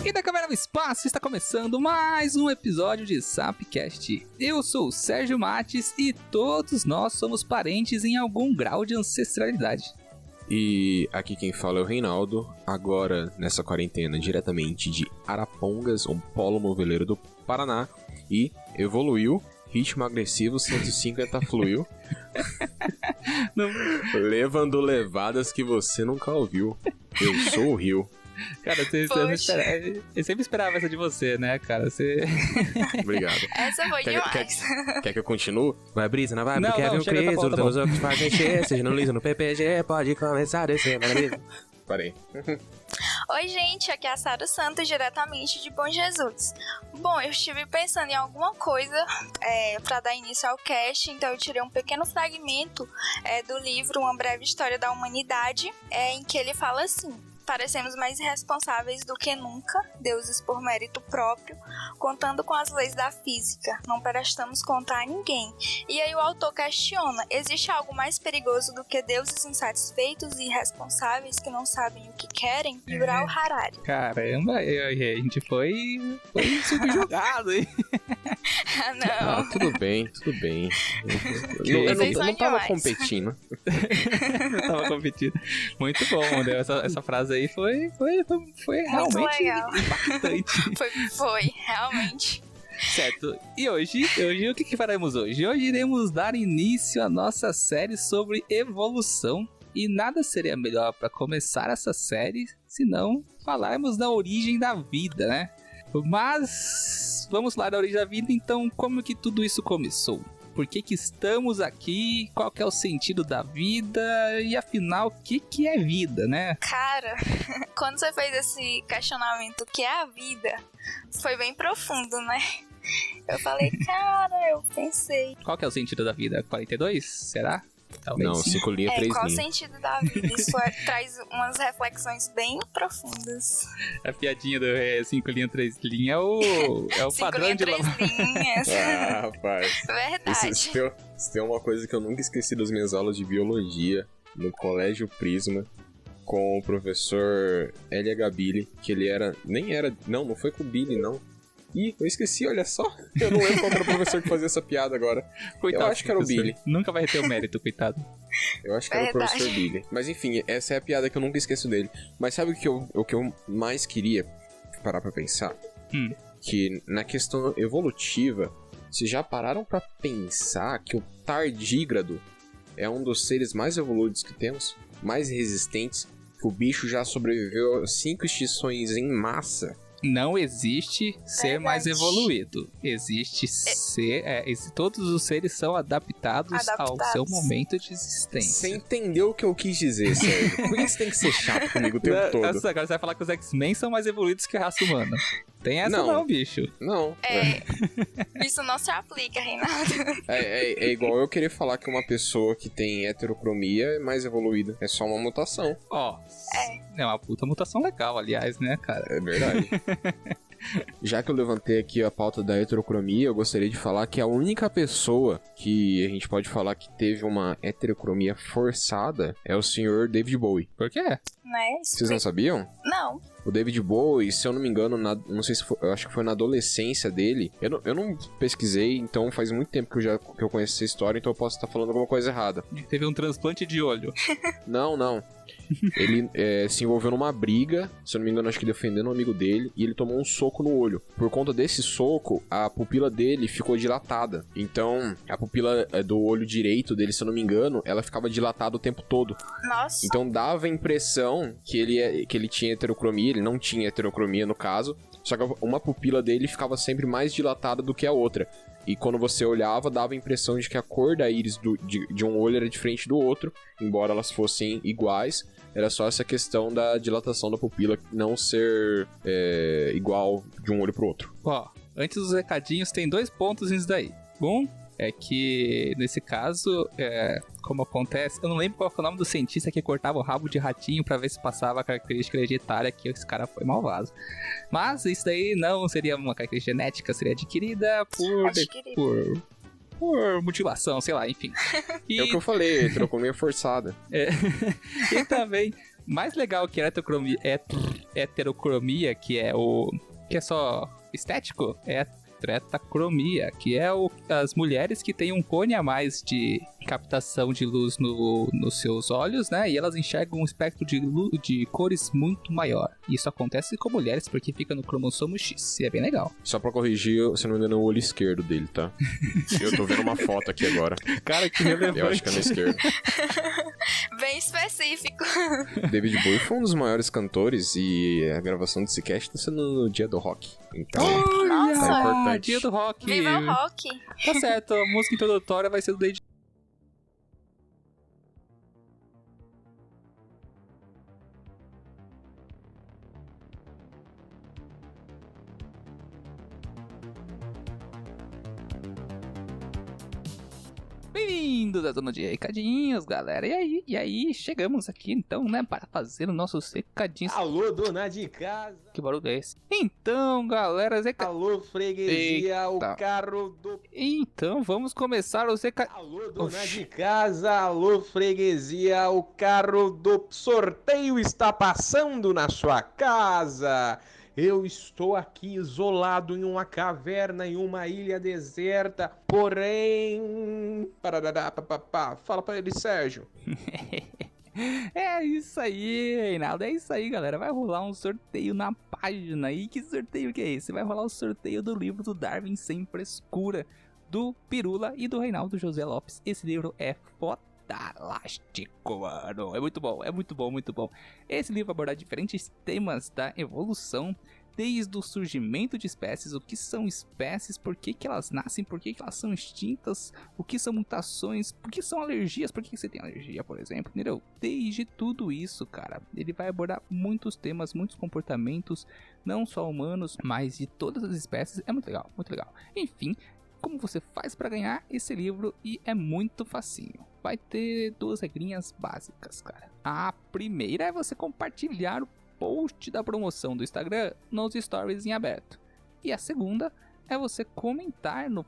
Aqui da Câmara do Espaço está começando mais um episódio de Sapcast. Eu sou o Sérgio Mates e todos nós somos parentes em algum grau de ancestralidade. E aqui quem fala é o Reinaldo, agora nessa quarentena diretamente de Arapongas, um polo moveleiro do Paraná, e evoluiu, ritmo agressivo 150 fluiu, levando levadas que você nunca ouviu. Eu sou o Rio. Cara, eu sempre esperava essa de você, né, cara? Obrigado. Essa foi demais. Quer que eu continue? Vai, Brisa, não vai? Não, Porque não, Kevin chega, Cris, tá bom. os outros fazem mexer, seja no liso, no PPG, pode começar a descer, maravilha. Parei. Oi, gente, aqui é a Sara Santos, diretamente de Bom Jesus. Bom, eu estive pensando em alguma coisa para dar início ao cast, então eu tirei um pequeno fragmento do livro Uma Breve História da Humanidade, em que ele fala assim: parecemos mais irresponsáveis do que nunca, deuses por mérito próprio, contando com as leis da física, não prestamos conta a ninguém. E aí o autor questiona: existe algo mais perigoso do que deuses insatisfeitos e irresponsáveis que não sabem o que querem? Yuval Harari. Caramba, a gente foi subjugado, hein? Não. Tudo bem. Eu não tava competindo. Não tava competindo. Muito bom, né? Essa frase aí foi realmente legal. impactante. Foi, realmente. Certo, e hoje o que faremos hoje? Hoje iremos dar início à nossa série sobre evolução. E nada seria melhor para começar essa série se não falarmos da origem da vida, né? Mas vamos lá da origem da vida, então como que tudo isso começou? Por que estamos aqui? Qual que é o sentido da vida? E afinal, o que é vida, né? Cara, quando você fez esse questionamento, o que é a vida, foi bem profundo, né? Eu falei, cara, eu pensei. Qual que é o sentido da vida? 42? Será? Talvez Não, sim. 5 linhas, 3 qual o linhas. sentido da vida? Isso traz umas reflexões bem profundas. A piadinha do 5 linhas, 3 linhas é o padrão de três linhas. Ah, rapaz. Verdade. Se tem uma coisa que eu nunca esqueci das minhas aulas de biologia no Colégio Prisma, com o professor Elia Gabili, que ele era... Não foi com o Billy, não. Ih, eu esqueci, olha só. Eu não lembro qual era o professor que fazia essa piada agora. Coitado, eu acho que era o Billy. Nunca vai ter o mérito, coitado. Eu acho que era o professor Billy. Mas enfim, essa é a piada que eu nunca esqueço dele. Mas sabe o que eu mais queria parar pra pensar? Que na questão evolutiva, vocês já pararam pra pensar que o tardígrado é um dos seres mais evoluídos que temos? Mais resistentes? Que o bicho já sobreviveu a 5 extinções em massa? Não existe ser mais evoluído. Existe ser... todos os seres são adaptados ao seu momento de existência. Você entendeu o que eu quis dizer, Sérgio? Por que você tem que ser chato comigo o tempo todo? Agora você vai falar que os X-Men são mais evoluídos que a raça humana. Tem essa não, bicho. Não. Isso não se aplica, Reinaldo. É igual eu querer falar que uma pessoa que tem heterocromia é mais evoluída. É só uma mutação. É uma puta mutação legal, aliás, né, cara? É verdade. Já que eu levantei aqui a pauta da heterocromia, eu gostaria de falar que a única pessoa que a gente pode falar que teve uma heterocromia forçada é o senhor David Bowie. Por quê? Né? Vocês não sabiam? Não. O David Bowie, se eu não me engano, não sei se foi, eu acho que foi na adolescência dele. Eu não pesquisei, então faz muito tempo que eu conheço essa história, então eu posso estar falando alguma coisa errada. Teve um transplante de olho. Não. Ele se envolveu numa briga, se eu não me engano, acho que defendendo um amigo dele, e ele tomou um soco no olho. Por conta desse soco, a pupila dele ficou dilatada. Então, a pupila do olho direito dele, se eu não me engano, ela ficava dilatada o tempo todo. Nossa. Então dava a impressão que ele tinha heterocromia, ele não tinha heterocromia no caso, só que uma pupila dele ficava sempre mais dilatada do que a outra. E quando você olhava, dava a impressão de que a cor da íris de um olho era diferente do outro, embora elas fossem iguais. Era só essa questão da dilatação da pupila não ser igual de um olho pro outro. Antes dos recadinhos, tem 2 pontos nisso daí. É que, nesse caso, como acontece... Eu não lembro qual foi o nome do cientista que cortava o rabo de ratinho pra ver se passava a característica hereditária, que esse cara foi malvado. Mas isso daí não seria uma característica genética, seria adquirida por mutilação, sei lá, enfim. É o que eu falei, heterocromia forçada. E também... mais legal que heterocromia, que é só estético, é tetacromia, que é as mulheres que têm um cone a mais de captação de luz nos seus olhos, né? E elas enxergam um espectro de cores muito maior. Isso acontece com mulheres porque fica no cromossomo X, e é bem legal. Só pra corrigir, se não me engano, é o olho esquerdo dele, tá? Eu tô vendo uma foto aqui agora. Cara, que relevante. Eu acho que é no esquerdo. Bem específico. David Bowie foi um dos maiores cantores e a gravação desse cast tá sendo no dia do rock. Então, Nossa, tá importante. Dia do rock. Viva o rock. Tá certo, a música introdutória vai ser do David. Bem-vindos à zona de recadinhos, galera. E aí, chegamos aqui então, né, para fazer os nossos recadinhos. Alô, dona de casa. Que barulho é esse? Então, galera, Alô, freguesia, Eita. o carro do... Então, vamos começar os recadinhos. Alô, dona Oxi. de casa, alô, freguesia, o carro do sorteio está passando na sua casa. Eu estou aqui isolado em uma caverna, em uma ilha deserta, porém... Fala pra ele, Sérgio. É isso aí, Reinaldo. É isso aí, galera. Vai rolar um sorteio na página. E que sorteio que é esse? Vai rolar o sorteio do livro do Darwin Sem Frescura, do Pirula e do Reinaldo José Lopes. Esse livro é fantástico, mano. É muito bom, muito bom. Esse livro aborda diferentes temas da evolução, desde o surgimento de espécies, o que são espécies, por que elas nascem, por que elas são extintas, o que são mutações, por que são alergias, por que você tem alergia, por exemplo, entendeu? Desde tudo isso, cara, ele vai abordar muitos temas, muitos comportamentos, não só humanos, mas de todas as espécies. É muito legal, muito legal. Enfim, como você faz para ganhar esse livro? E é muito facinho. Vai ter duas regrinhas básicas, cara. A primeira é você compartilhar o post da promoção do Instagram nos stories em aberto. E a segunda é você comentar no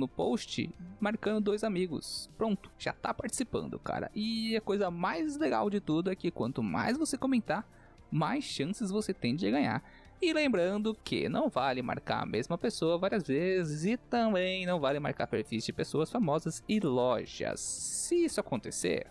post marcando 2 amigos. Pronto, já tá participando, cara. E a coisa mais legal de tudo é que quanto mais você comentar, mais chances você tem de ganhar. E lembrando que não vale marcar a mesma pessoa várias vezes e também não vale marcar perfis de pessoas famosas e lojas. Se isso acontecer,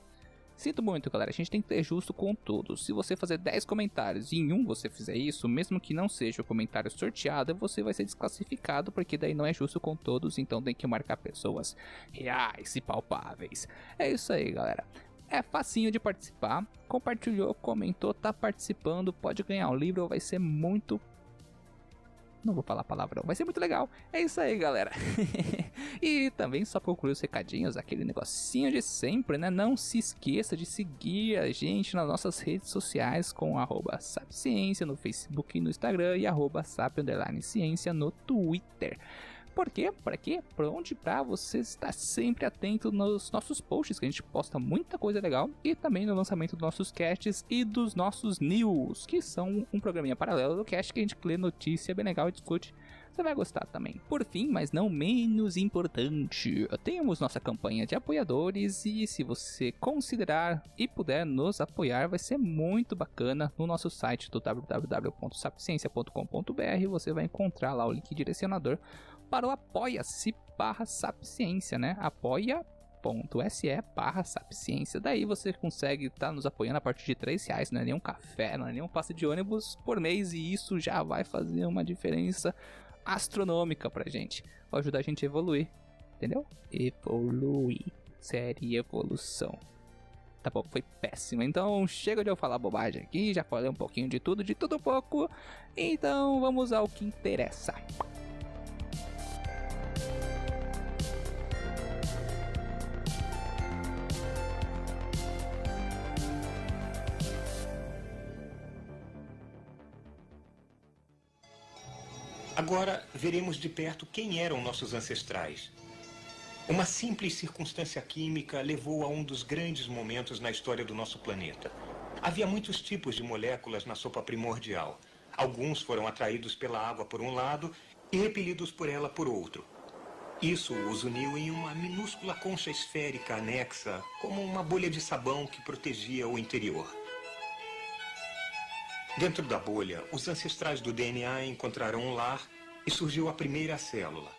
sinto muito, galera, a gente tem que ser justo com todos. Se você fazer 10 comentários e em um você fizer isso, mesmo que não seja o comentário sorteado, você vai ser desclassificado, porque daí não é justo com todos, então tem que marcar pessoas reais e palpáveis. É isso aí, galera. É facinho de participar, compartilhou, comentou, tá participando, pode ganhar um livro, vai ser muito... Não vou falar palavrão, vai ser muito legal. É isso aí, galera. E também, só pra concluir os recadinhos, aquele negocinho de sempre, né? Não se esqueça de seguir a gente nas nossas redes sociais com @sapciência no Facebook e no Instagram e @sap_ciência no Twitter. Por quê? Para quê? Por onde? Pra você estar sempre atento nos nossos posts, que a gente posta muita coisa legal, e também no lançamento dos nossos casts e dos nossos news, que são um programinha paralelo do cast que a gente lê notícia bem legal e discute. Você vai gostar também. Por fim, mas não menos importante, temos nossa campanha de apoiadores, e se você considerar e puder nos apoiar, vai ser muito bacana. No nosso site do www.sapciencia.com.br você vai encontrar lá o link direcionador para o apoia-se/sapciência, né? apoia.se/sapciência. Daí você consegue estar nos apoiando a partir de R$3, não é nenhum café, não é nenhum passe de ônibus por mês, e isso já vai fazer uma diferença astronômica pra gente. Vai ajudar a gente a evoluir, entendeu? Evoluir. Série evolução. Tá bom, foi péssimo. Então chega de eu falar bobagem aqui, já falei um pouquinho de tudo um pouco. Então vamos ao que interessa. Agora veremos de perto quem eram nossos ancestrais. Uma simples circunstância química levou a um dos grandes momentos na história do nosso planeta. Havia muitos tipos de moléculas na sopa primordial. Alguns foram atraídos pela água por um lado e repelidos por ela por outro. Isso os uniu em uma minúscula concha esférica anexa, como uma bolha de sabão que protegia o interior. Dentro da bolha, os ancestrais do DNA encontraram um lar e surgiu a primeira célula.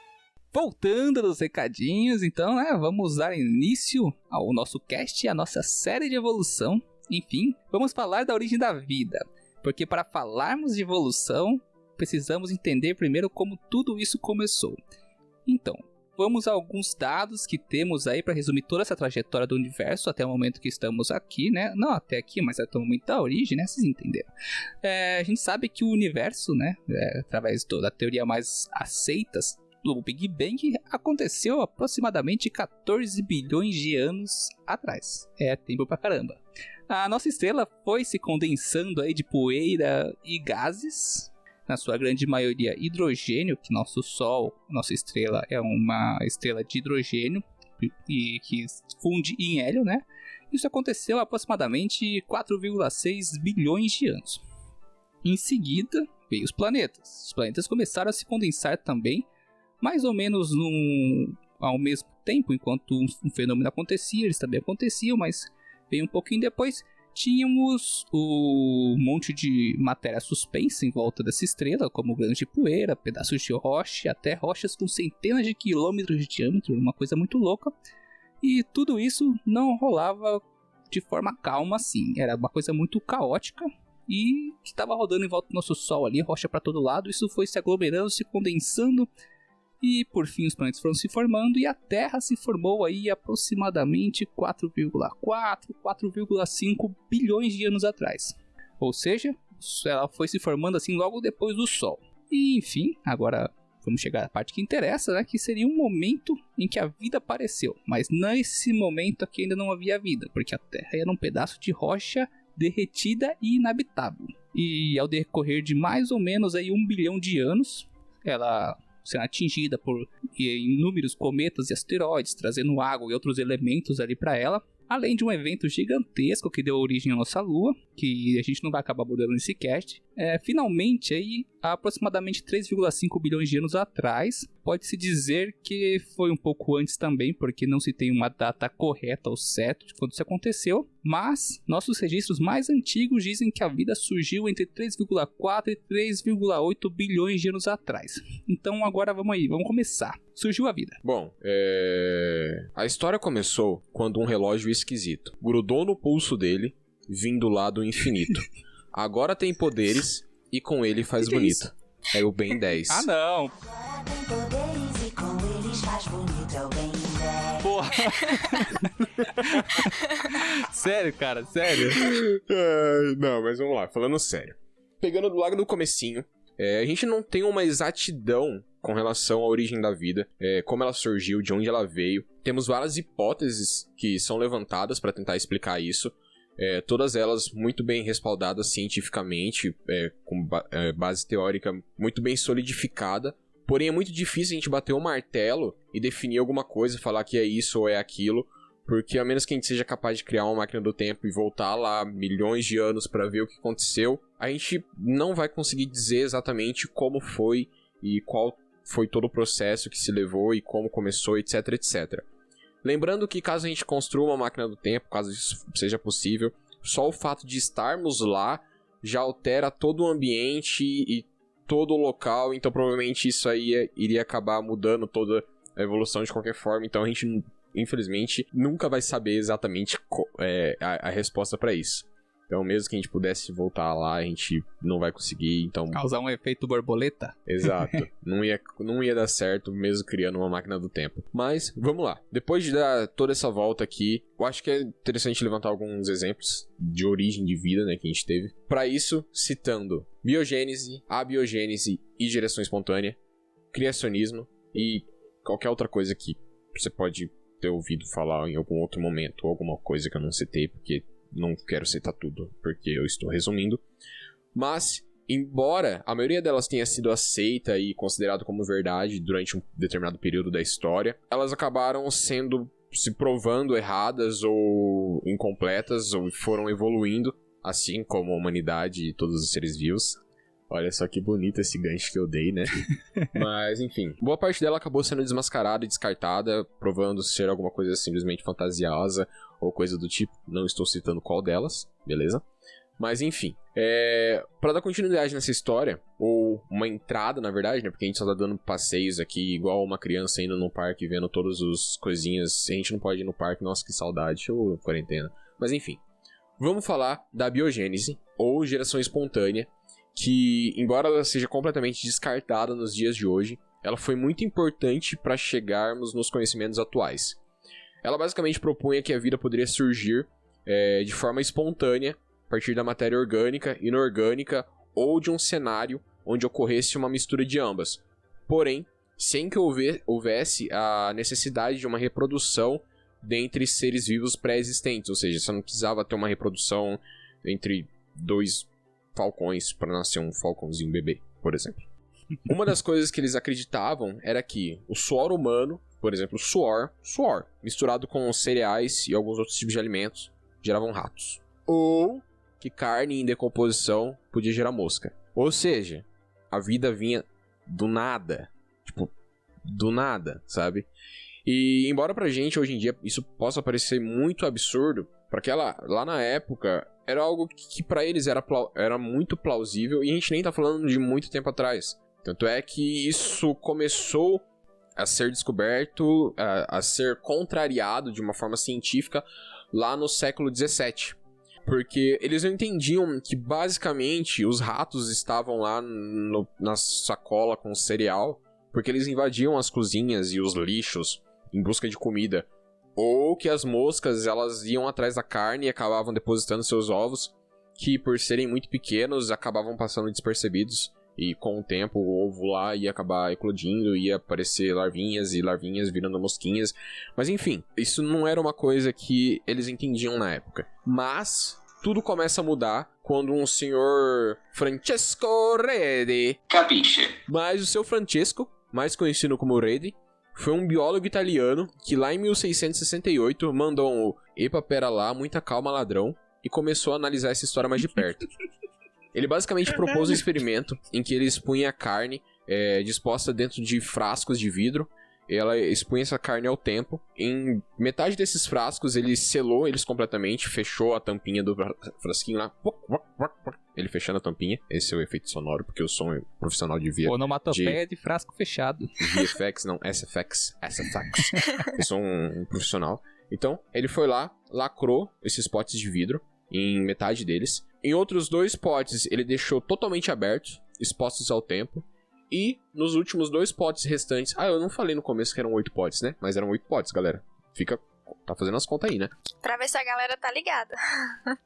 Voltando nos recadinhos, então, vamos dar início ao nosso cast, a nossa série de evolução. Enfim, vamos falar da origem da vida, porque para falarmos de evolução, precisamos entender primeiro como tudo isso começou. Então, vamos a alguns dados que temos aí para resumir toda essa trajetória do universo até o momento que estamos aqui, né? Não até aqui, mas até o momento da origem, né? Vocês entenderam. A gente sabe que o universo, né? Através da teoria mais aceita do Big Bang, aconteceu aproximadamente 14 bilhões de anos atrás. É tempo pra caramba. A nossa estrela foi se condensando aí de poeira e gases, na sua grande maioria hidrogênio, que nosso Sol, nossa estrela, é uma estrela de hidrogênio e que funde em hélio, né? Isso aconteceu há aproximadamente 4,6 bilhões de anos. Em seguida, veio os planetas. Os planetas começaram a se condensar também, mais ou menos ao mesmo tempo, enquanto um fenômeno acontecia, eles também aconteciam, mas veio um pouquinho depois. Tínhamos o monte de matéria suspensa em volta dessa estrela, como grãos de poeira, pedaços de rocha, até rochas com centenas de quilômetros de diâmetro, uma coisa muito louca. E tudo isso não rolava de forma calma assim, era uma coisa muito caótica e que estava rodando em volta do nosso Sol ali, rocha para todo lado. Isso foi se aglomerando, se condensando e por fim os planetas foram se formando e a Terra se formou aí aproximadamente 4,5 bilhões de anos atrás. Ou seja, ela foi se formando assim logo depois do Sol. E enfim, agora vamos chegar à parte que interessa, né? Que seria um momento em que a vida apareceu. Mas nesse momento aqui ainda não havia vida, porque a Terra era um pedaço de rocha derretida e inabitável. E ao decorrer de mais ou menos aí 1 bilhão de anos, ela sendo atingida por inúmeros cometas e asteroides, trazendo água e outros elementos ali para ela, além de um evento gigantesco que deu origem à nossa Lua, que a gente não vai acabar abordando nesse cast. Finalmente, aí, há aproximadamente 3,5 bilhões de anos atrás, pode-se dizer que foi um pouco antes também, porque não se tem uma data correta ou certa de quando isso aconteceu, mas nossos registros mais antigos dizem que a vida surgiu entre 3,4 e 3,8 bilhões de anos atrás. Então agora vamos começar. Surgiu a vida. Bom, a história começou quando um relógio esquisito grudou no pulso dele, vindo lá do infinito. Agora tem poderes e com ele faz bonito. É o Ben 10. Ah, não! Agora tem poderes e com eles faz bonito, é o Ben 10. Porra! Sério, cara, sério? Não, mas vamos lá, falando sério. Pegando do lado do comecinho, a gente não tem uma exatidão com relação à origem da vida, como ela surgiu, de onde ela veio. Temos várias hipóteses que são levantadas para tentar explicar isso. Todas elas muito bem respaldadas cientificamente, com base teórica muito bem solidificada. Porém, é muito difícil a gente bater o martelo e definir alguma coisa, falar que é isso ou é aquilo, porque a menos que a gente seja capaz de criar uma máquina do tempo e voltar lá milhões de anos para ver o que aconteceu, a gente não vai conseguir dizer exatamente como foi e qual foi todo o processo que se levou e como começou, etc, etc. Lembrando que caso a gente construa uma máquina do tempo, caso isso seja possível, só o fato de estarmos lá já altera todo o ambiente e todo o local, então provavelmente isso aí iria acabar mudando toda a evolução de qualquer forma, então a gente, infelizmente, nunca vai saber exatamente a resposta para isso. Então, mesmo que a gente pudesse voltar lá, a gente não vai conseguir, então... Causar um efeito borboleta? Exato. Não ia dar certo, mesmo criando uma máquina do tempo. Mas, vamos lá. Depois de dar toda essa volta aqui, eu acho que é interessante levantar alguns exemplos de origem de vida, né, que a gente teve. Para isso, citando biogênese, abiogênese e geração espontânea, criacionismo e qualquer outra coisa que você pode ter ouvido falar em algum outro momento, ou alguma coisa que eu não citei, porque... não quero citar tudo, porque eu estou resumindo. Mas, embora a maioria delas tenha sido aceita e considerada como verdade durante um determinado período da história, elas acabaram se provando erradas ou incompletas, ou foram evoluindo, assim como a humanidade e todos os seres vivos. Olha só que bonito esse gancho que eu dei, né? Mas, enfim. Boa parte dela acabou sendo desmascarada e descartada, provando ser alguma coisa simplesmente fantasiosa ou coisa do tipo. Não estou citando qual delas, beleza? Mas enfim, pra dar continuidade nessa história, ou uma entrada, na verdade, né? Porque a gente só tá dando passeios aqui, igual uma criança indo no parque, vendo todas as coisinhas. A gente não pode ir no parque, nossa, que saudade, ou quarentena. Mas enfim, vamos falar da biogênese, ou geração espontânea, que, embora ela seja completamente descartada nos dias de hoje, ela foi muito importante para chegarmos nos conhecimentos atuais. Ela basicamente propunha que a vida poderia surgir de forma espontânea, a partir da matéria orgânica, inorgânica ou de um cenário onde ocorresse uma mistura de ambas. Porém, sem que houvesse a necessidade de uma reprodução dentre seres vivos pré-existentes. Ou seja, você não precisava ter uma reprodução entre 2 falcões para nascer um falcãozinho bebê, por exemplo. Uma das coisas que eles acreditavam era que o suor humano, por exemplo, suor, misturado com cereais e alguns outros tipos de alimentos, geravam ratos. Ou que carne em decomposição podia gerar mosca. Ou seja, a vida vinha do nada. Tipo, do nada, sabe? E embora pra gente, hoje em dia, isso possa parecer muito absurdo, pra que lá na época, era algo que pra eles era muito plausível, e a gente nem tá falando de muito tempo atrás. Tanto é que isso começou a ser descoberto, a ser contrariado de uma forma científica lá no século XVII. Porque eles não entendiam que, basicamente, os ratos estavam lá na sacola com cereal, porque eles invadiam as cozinhas e os lixos em busca de comida. Ou que as moscas, elas iam atrás da carne e acabavam depositando seus ovos, que, por serem muito pequenos, acabavam passando despercebidos. E com o tempo, o ovo lá ia acabar eclodindo, ia aparecer larvinhas e larvinhas virando mosquinhas. Mas enfim, isso não era uma coisa que eles entendiam na época. Mas tudo começa a mudar quando um senhor Francesco Redi... Capisce. Mas o seu Francesco, mais conhecido como Redi, foi um biólogo italiano que lá em 1668 mandou um "Epa, pera lá, muita calma, ladrão", e começou a analisar essa história mais de perto. Ele basicamente propôs um experimento em que ele expunha a carne disposta dentro de frascos de vidro. Ela expunha essa carne ao tempo. Em metade desses frascos, ele selou eles completamente, fechou a tampinha do frasquinho lá. Ele fechando a tampinha. Esse é o efeito sonoro, porque eu sou um profissional de onomatopeia de frasco fechado. VFX, não, SFX. Eu sou um profissional. Então, ele foi lá, lacrou esses potes de vidro em metade deles. Em outros 2 potes, ele deixou totalmente abertos, expostos ao tempo. E nos últimos 2 potes restantes... eu não falei no começo que eram 8 potes, né? Mas eram 8 potes, galera. Tá fazendo as contas aí, né? Pra ver se a galera tá ligada.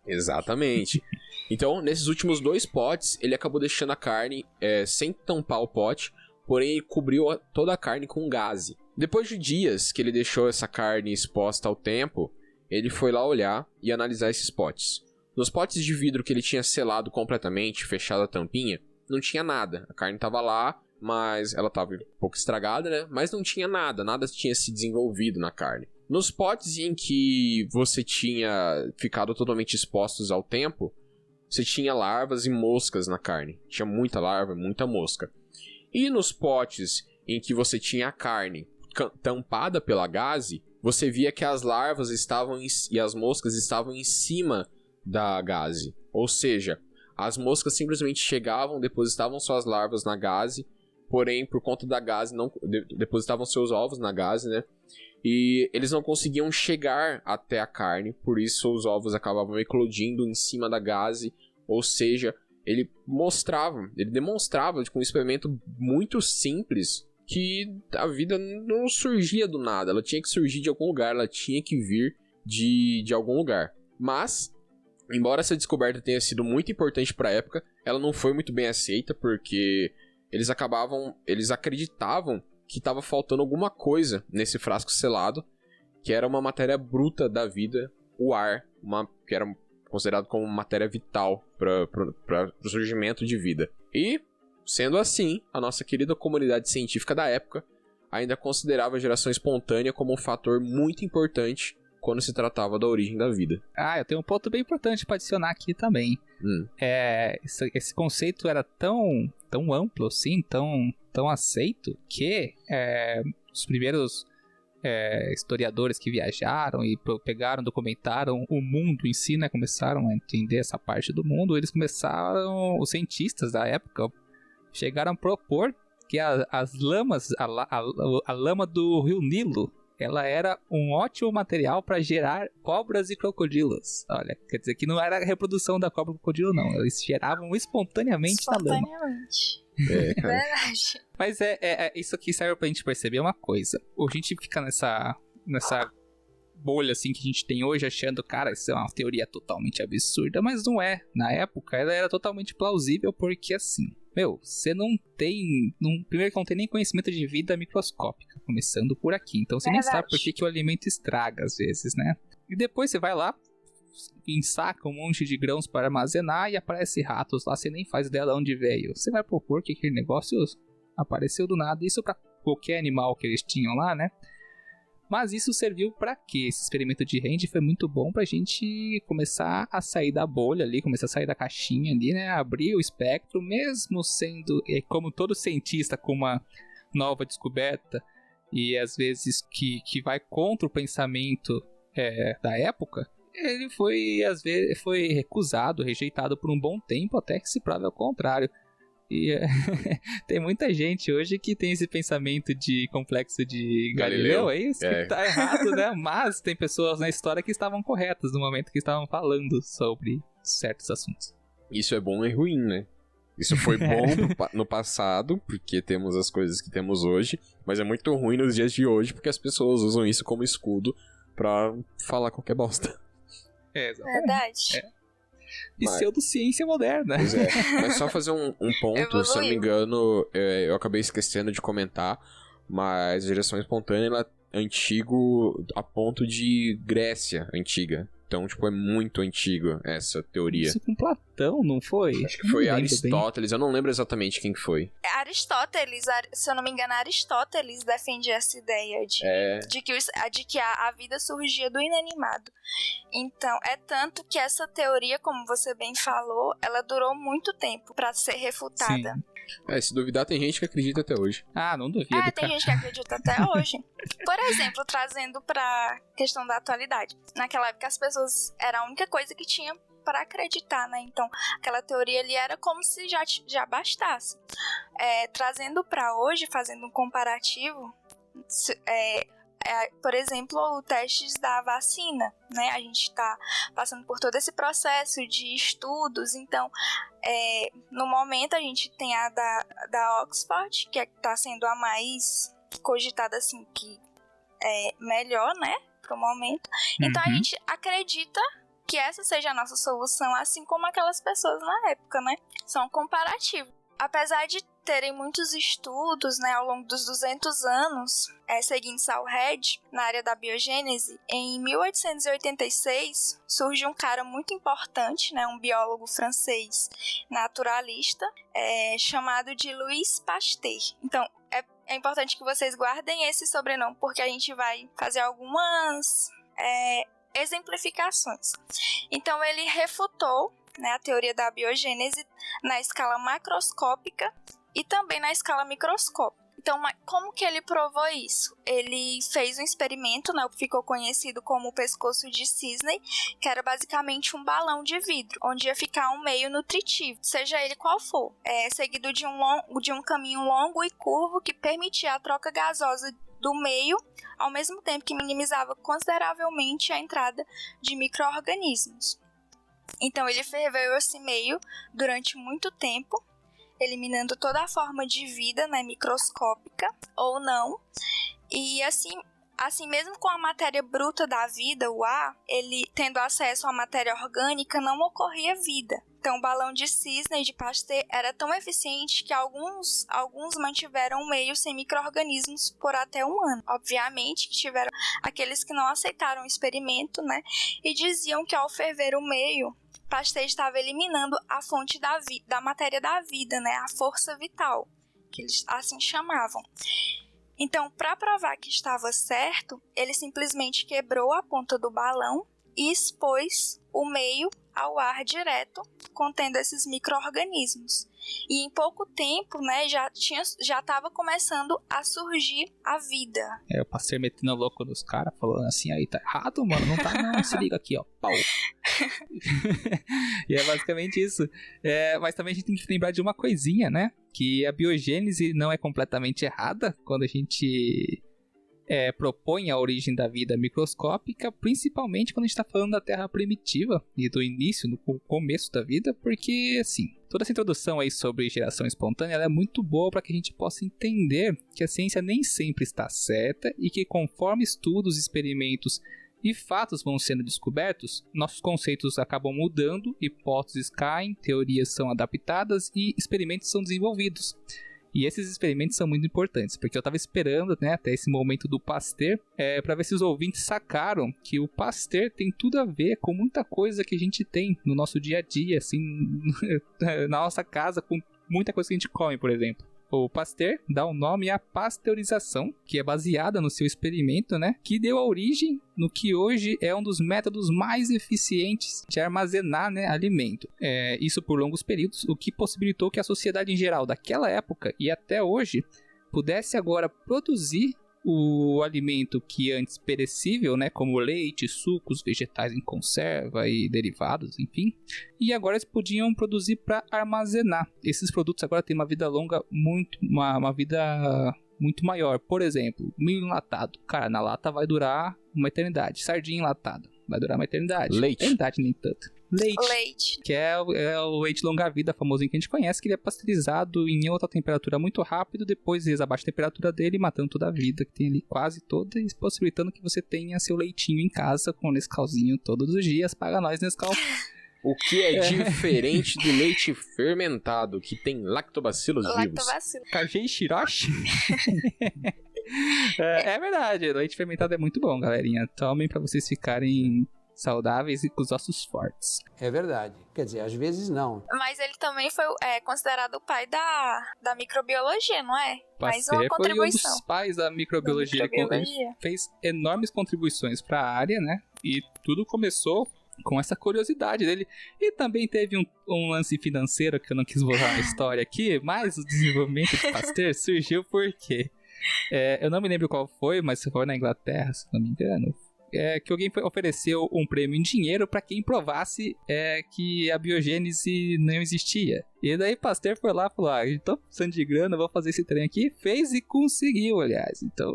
Exatamente. Então, nesses últimos 2 potes, ele acabou deixando a carne sem tampar o pote. Porém, ele cobriu toda a carne com gaze. Depois de dias que ele deixou essa carne exposta ao tempo, ele foi lá olhar e analisar esses potes. Nos potes de vidro que ele tinha selado completamente, fechado a tampinha, não tinha nada. A carne estava lá, mas ela estava um pouco estragada, né? Mas não tinha nada tinha se desenvolvido na carne. Nos potes em que você tinha ficado totalmente expostos ao tempo, você tinha larvas e moscas na carne. Tinha muita larva, muita mosca. E nos potes em que você tinha a carne tampada pela gaze, você via que as larvas e as moscas estavam em cima da gaze. Ou seja, as moscas simplesmente chegavam, depositavam suas larvas na gaze, porém, por conta da gaze, não depositavam seus ovos na gaze, né? E eles não conseguiam chegar até a carne, por isso os ovos acabavam eclodindo em cima da gaze. Ou seja, ele demonstrava com um experimento muito simples que a vida não surgia do nada, ela tinha que surgir de algum lugar, ela tinha que vir de algum lugar. Mas, embora essa descoberta tenha sido muito importante para a época, ela não foi muito bem aceita, porque eles acreditavam que estava faltando alguma coisa nesse frasco selado, que era uma matéria bruta da vida, o ar, que era considerado como matéria vital para o surgimento de vida. E, sendo assim, a nossa querida comunidade científica da época ainda considerava a geração espontânea como um fator muito importante quando se tratava da origem da vida. Eu tenho um ponto bem importante para adicionar aqui também. Esse conceito era tão amplo assim, tão aceito, que os primeiros historiadores que viajaram e pegaram, documentaram o mundo em si, né? Começaram a entender essa parte do mundo. Eles começaram, os cientistas da época chegaram a propor que as lamas, a lama do rio Nilo, ela era um ótimo material para gerar cobras e crocodilos. Olha, quer dizer que não era a reprodução da cobra e crocodilo, não. Eles geravam espontaneamente na lama. Verdade. Mas isso aqui serve pra gente perceber uma coisa. A gente fica nessa bolha assim que a gente tem hoje, achando, cara, isso é uma teoria totalmente absurda, mas não é. Na época, ela era totalmente plausível, porque assim, você não tem... primeiro que não tem nem conhecimento de vida microscópica, começando por aqui. Então você nem sabe por que o alimento estraga às vezes, né? E depois você vai lá, ensaca um monte de grãos para armazenar e aparece ratos lá, você nem faz ideia de onde veio. Você vai propor que aquele negócio apareceu do nada. Isso para qualquer animal que eles tinham lá, né? Mas isso serviu para quê? Esse experimento de Rand foi muito bom pra gente começar a sair da bolha ali, começar a sair da caixinha ali, né? Abrir o espectro, mesmo sendo, como todo cientista com uma nova descoberta, e às vezes que vai contra o pensamento da época, ele foi recusado, rejeitado por um bom tempo, até que se prove ao contrário. E tem muita gente hoje que tem esse pensamento de complexo de Galileu, é isso? Que tá errado, né? Mas tem pessoas na história que estavam corretas no momento que estavam falando sobre certos assuntos. Isso é bom e ruim, né? Isso foi bom no passado, porque temos as coisas que temos hoje, mas é muito ruim nos dias de hoje, porque as pessoas usam isso como escudo pra falar qualquer bosta. Exatamente. Verdade. Pseudociência moderna. Pois é, mas só fazer um ponto, se eu não me engano, eu acabei esquecendo de comentar, mas a geração espontânea, ela é antigo a ponto de Grécia antiga. Então, tipo, é muito antigo essa teoria. Isso com Platão, não foi? Acho que foi Aristóteles, bem. Eu não lembro exatamente quem foi. Aristóteles, se eu não me engano, Aristóteles defendia essa ideia de que a vida surgia do inanimado. Então, é tanto que essa teoria, como você bem falou, ela durou muito tempo pra ser refutada. Sim. Se duvidar, tem gente que acredita até hoje. Ah, não duvido. Tem gente que acredita até hoje. Por exemplo, trazendo pra questão da atualidade. Naquela época, as pessoas... Era a única coisa que tinha para acreditar, né? Então, aquela teoria ali era como se já bastasse. Trazendo pra hoje, fazendo um comparativo... por exemplo, testes da vacina, né? A gente está passando por todo esse processo de estudos, então, no momento a gente tem a da Oxford, que está sendo a mais cogitada, assim, que é melhor, né, pro momento. Então, a gente acredita que essa seja a nossa solução, assim como aquelas pessoas na época, né? São comparativos. Apesar de terem muitos estudos, né, ao longo dos 200 anos, seguindo Salhead, na área da biogênese, em 1886 surge um cara muito importante, né, um biólogo francês naturalista, chamado de Louis Pasteur. Então, é importante que vocês guardem esse sobrenome, porque a gente vai fazer algumas exemplificações. Então, ele refutou, né, a teoria da biogênese na escala macroscópica e também na escala microscópica. Então, como que ele provou isso? Ele fez um experimento, né, que ficou conhecido como o pescoço de cisne, que era basicamente um balão de vidro, onde ia ficar um meio nutritivo, seja ele qual for, seguido de um caminho longo e curvo que permitia a troca gasosa do meio, ao mesmo tempo que minimizava consideravelmente a entrada de micro-organismos. Então, ele ferveu esse meio durante muito tempo, eliminando toda a forma de vida, né, microscópica ou não. E assim mesmo com a matéria bruta da vida, o ar, ele tendo acesso à matéria orgânica, não ocorria vida. Então, o balão de cisne de Pasteur era tão eficiente que alguns mantiveram o meio sem micro-organismos por até um ano. Obviamente que tiveram aqueles que não aceitaram o experimento, né, e diziam que ao ferver o meio, Pasteur estava eliminando a fonte da matéria da vida, né, a força vital, que eles assim chamavam. Então, para provar que estava certo, ele simplesmente quebrou a ponta do balão e expôs o meio ao ar direto, contendo esses micro-organismos. E em pouco tempo, né, já estava começando a surgir a vida. O Pasteur metendo louco dos caras, falando assim, aí tá errado, mano, não tá não, se liga aqui, ó, pau. E é basicamente isso. Mas também a gente tem que lembrar de uma coisinha, né, que a biogênese não é completamente errada quando a gente propõe a origem da vida microscópica, principalmente quando a gente está falando da Terra primitiva e do início, no começo da vida, porque, assim, toda essa introdução aí sobre geração espontânea ela é muito boa para que a gente possa entender que a ciência nem sempre está certa e que conforme estudos, experimentos e fatos vão sendo descobertos, nossos conceitos acabam mudando, hipóteses caem, teorias são adaptadas e experimentos são desenvolvidos. E esses experimentos são muito importantes, porque eu estava esperando, né, até esse momento do Pasteur, para ver se os ouvintes sacaram que o Pasteur tem tudo a ver com muita coisa que a gente tem no nosso dia a dia, assim, na nossa casa, com muita coisa que a gente come, por exemplo. O Pasteur dá o nome à pasteurização, que é baseada no seu experimento, né, que deu a origem no que hoje é um dos métodos mais eficientes de armazenar, né, alimento. Isso por longos períodos, o que possibilitou que a sociedade em geral daquela época e até hoje pudesse agora produzir o alimento que antes perecível, né, como leite, sucos, vegetais em conserva e derivados, enfim, e agora eles podiam produzir para armazenar. Esses produtos agora têm uma vida longa uma vida muito maior. Por exemplo, milho enlatado. Cara, na lata vai durar uma eternidade. Sardinha enlatada vai durar uma eternidade. Leite. Eternidade nem tanto. Leite. Que é o leite longa-vida famosinho que a gente conhece, que ele é pasteurizado em alta temperatura muito rápido, depois eles abaixam a temperatura dele, matando toda a vida que tem ali, quase toda, e possibilitando que você tenha seu leitinho em casa com Nescauzinho todos os dias. Paga nós, Nescau. O que é diferente do leite fermentado, que tem lactobacilos vivos? Kajei Shiroshi? É verdade, o leite fermentado é muito bom, galerinha. Tomem pra vocês ficarem saudáveis e com os ossos fortes. É verdade. Quer dizer, às vezes não. Mas ele também foi considerado o pai da microbiologia, não é? Mais Pasteur uma contribuição. foi um dos pais da microbiologia. Ele fez enormes contribuições para a área, né? E tudo começou com essa curiosidade dele. E também teve um lance financeiro que eu não quis botar na história aqui, mas o desenvolvimento de Pasteur surgiu porque eu não me lembro qual foi, mas foi na Inglaterra, se não me engano. Que alguém ofereceu um prêmio em dinheiro para quem provasse que a biogênese não existia. E daí Pasteur foi lá e falou, tô precisando de grana, vou fazer esse trem aqui. Fez e conseguiu, aliás. Então,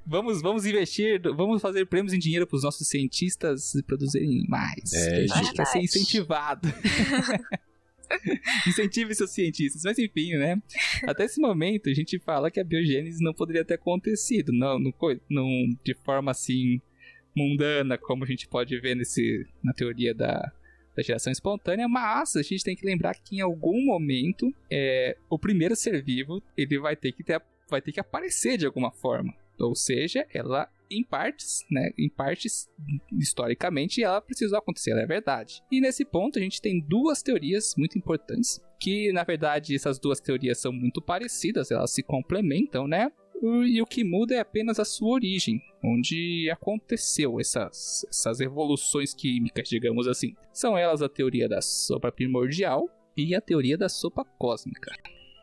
vamos investir, vamos fazer prêmios em dinheiro para os nossos cientistas produzirem mais. A gente quer ser incentivado. Incentive seus cientistas. Mas enfim, né? Até esse momento a gente fala que a biogênese não poderia ter acontecido, não de forma assim mundana, como a gente pode ver na teoria da geração espontânea, mas a gente tem que lembrar que em algum momento o primeiro ser vivo ele vai ter que aparecer de alguma forma. Ou seja, ela em partes, historicamente, ela precisou acontecer, ela é verdade. E nesse ponto a gente tem duas teorias muito importantes, que na verdade essas duas teorias são muito parecidas, elas se complementam, né? E o que muda é apenas a sua origem, onde aconteceu essas evoluções químicas, digamos assim. São elas a teoria da sopa primordial e a teoria da sopa cósmica.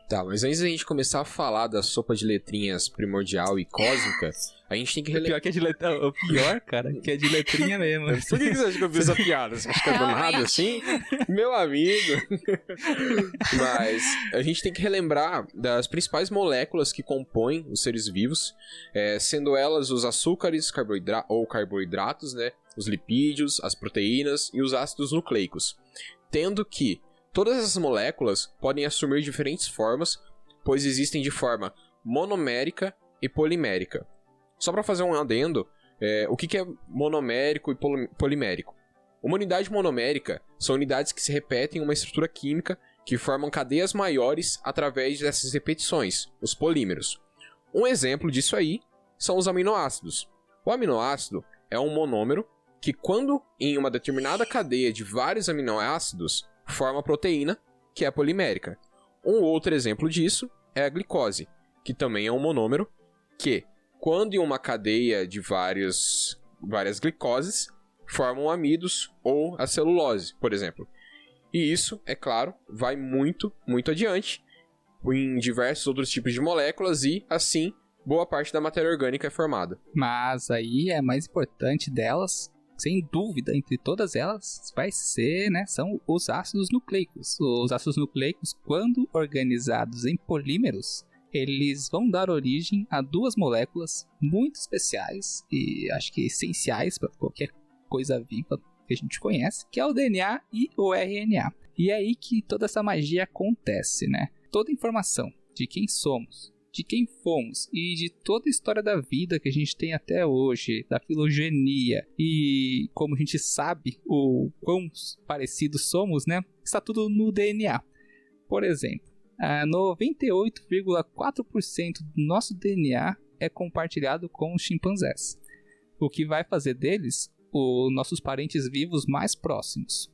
Tá, mas antes da gente começar a falar da sopa de letrinhas primordial e cósmica, a gente tem que relembrar. O pior, cara, que é de letrinha mesmo. Por que você acha que eu fiz essa piada? Você acha que é do nada assim? Meu amigo. Mas a gente tem que relembrar das principais moléculas que compõem os seres vivos, sendo elas os açúcares, carboidratos, né? Os lipídios, as proteínas e os ácidos nucleicos. Tendo que todas essas moléculas podem assumir diferentes formas, pois existem de forma monomérica e polimérica. Só para fazer um adendo, o que é monomérico e polimérico? Uma unidade monomérica são unidades que se repetem em uma estrutura química que formam cadeias maiores através dessas repetições, os polímeros. Um exemplo disso aí são os aminoácidos. O aminoácido é um monômero que, quando em uma determinada cadeia de vários aminoácidos, forma a proteína, que é polimérica. Um outro exemplo disso é a glicose, que também é um monômero, que, quando em uma cadeia de várias glicoses, formam amidos ou a celulose, por exemplo. E isso, é claro, vai muito, muito adiante em diversos outros tipos de moléculas e, assim, boa parte da matéria orgânica é formada. Mas aí a mais importante delas, sem dúvida, entre todas elas, vai ser, né, são os ácidos nucleicos. Os ácidos nucleicos, quando organizados em polímeros, eles vão dar origem a duas moléculas muito especiais e acho que essenciais para qualquer coisa viva que a gente conhece, que é o DNA e o RNA. E é aí que toda essa magia acontece, né? Toda a informação de quem somos, de quem fomos e de toda a história da vida que a gente tem até hoje, da filogenia e como a gente sabe o quão parecidos somos, né? Está tudo no DNA. Por exemplo, 98,4% do nosso DNA é compartilhado com os chimpanzés, o que vai fazer deles os nossos parentes vivos mais próximos.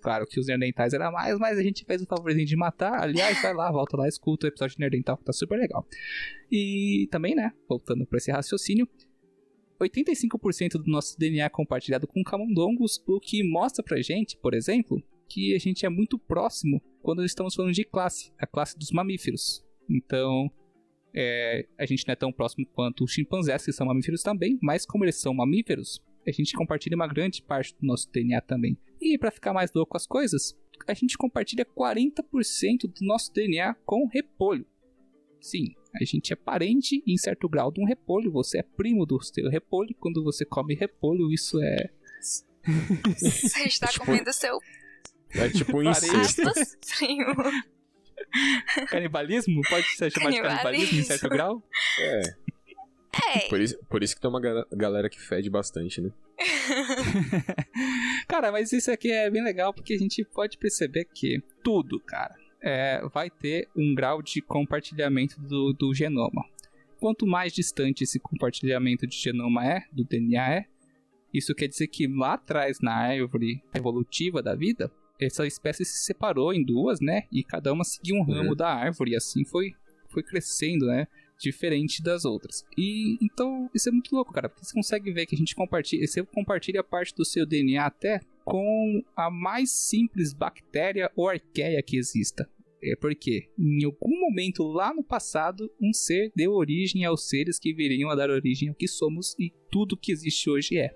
Claro que os Neandertais eram mais, mas a gente fez o favorzinho de matar. Aliás, vai lá, volta lá, escuta o episódio de Neandertal, que tá super legal. E também, né, voltando para esse raciocínio, 85% do nosso DNA é compartilhado com camundongos, o que mostra pra gente, por exemplo, que a gente é muito próximo quando estamos falando de classe, a classe dos mamíferos. Então, a gente não é tão próximo quanto os chimpanzés, que são mamíferos também, mas como eles são mamíferos, a gente compartilha uma grande parte do nosso DNA também. E para ficar mais louco as coisas, a gente compartilha 40% do nosso DNA com repolho. Sim, a gente é parente em certo grau de um repolho, você é primo do seu repolho, quando você come repolho, isso é... Você está comendo seu... É tipo um incesto. Primo. Canibalismo? Pode ser chamado de canibalismo em certo grau? Por isso que tem uma galera que fede bastante, né? Cara, mas isso aqui é bem legal porque a gente pode perceber que tudo, cara, vai ter um grau de compartilhamento do genoma. Quanto mais distante esse compartilhamento de genoma do DNA isso quer dizer que lá atrás, na árvore evolutiva da vida, essa espécie se separou em duas, né? E cada uma seguiu um ramo da árvore, e assim foi crescendo, né? Diferente das outras. E então isso é muito louco, cara, porque você consegue ver que a gente compartilha parte do seu DNA até com a mais simples bactéria ou arqueia que exista. É porque em algum momento lá no passado um ser deu origem aos seres que viriam a dar origem ao que somos e tudo que existe hoje é.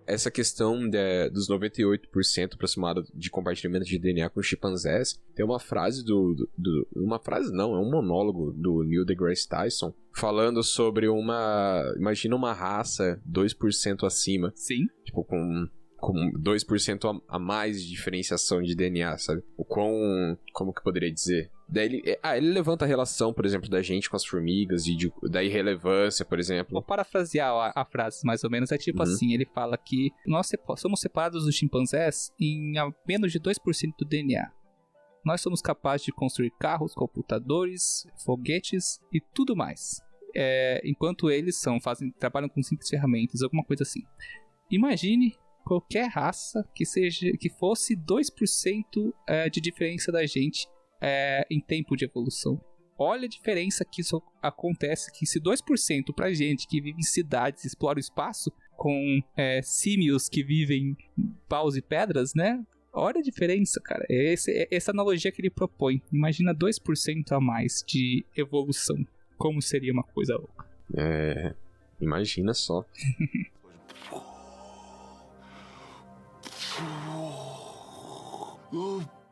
Essa questão dos 98% aproximado de compartilhamento de DNA com chimpanzés, tem uma frase uma frase não, é um monólogo do Neil deGrasse Tyson, falando sobre imagina uma raça 2% acima. Sim. Tipo, com 2% a mais de diferenciação de DNA, sabe? Como que eu poderia dizer? Daí ele levanta a relação, por exemplo, da gente com as formigas, da irrelevância, por exemplo. Vou parafrasear a frase, mais ou menos, é tipo assim, ele fala que nós somos separados dos chimpanzés em menos de 2% do DNA. Nós somos capazes de construir carros, computadores, foguetes e tudo mais. Enquanto eles trabalham com simples ferramentas, alguma coisa assim. Imagine qualquer raça que fosse 2% de diferença da gente em tempo de evolução. Olha a diferença que isso acontece, que se 2% pra gente que vive em cidades e explora o espaço, com símios que vivem em paus e pedras, né? Olha a diferença, cara. Essa analogia que ele propõe. Imagina 2% a mais de evolução. Como seria uma coisa louca. Imagina só.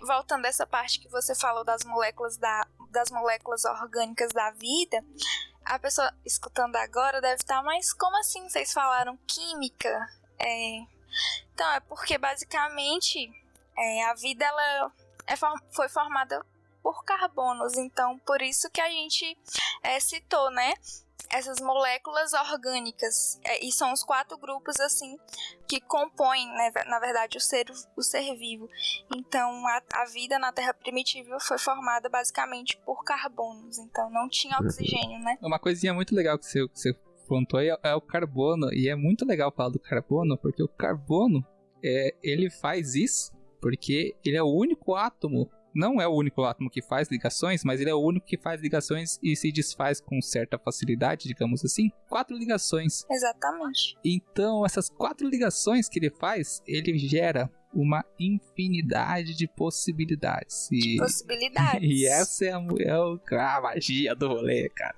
Voltando a essa parte que você falou das moléculas orgânicas da vida, a pessoa escutando agora deve estar, mas como assim vocês falaram química? Então, é porque basicamente a vida foi formada por carbonos, então por isso que a gente citou, né? Essas moléculas orgânicas, e são os 4 grupos assim que compõem, né, na verdade, o ser vivo. Então a vida na Terra primitiva foi formada basicamente por carbonos, então não tinha oxigênio, né? Uma coisinha muito legal que você contou aí é o carbono, e é muito legal falar do carbono, porque o carbono ele faz isso porque ele é o único átomo não é o único átomo que faz ligações, mas ele é o único que faz ligações e se desfaz com certa facilidade, digamos assim. 4 ligações. Exatamente. Então, essas 4 ligações que ele faz, ele gera uma infinidade de possibilidades. E essa é a magia do rolê, cara.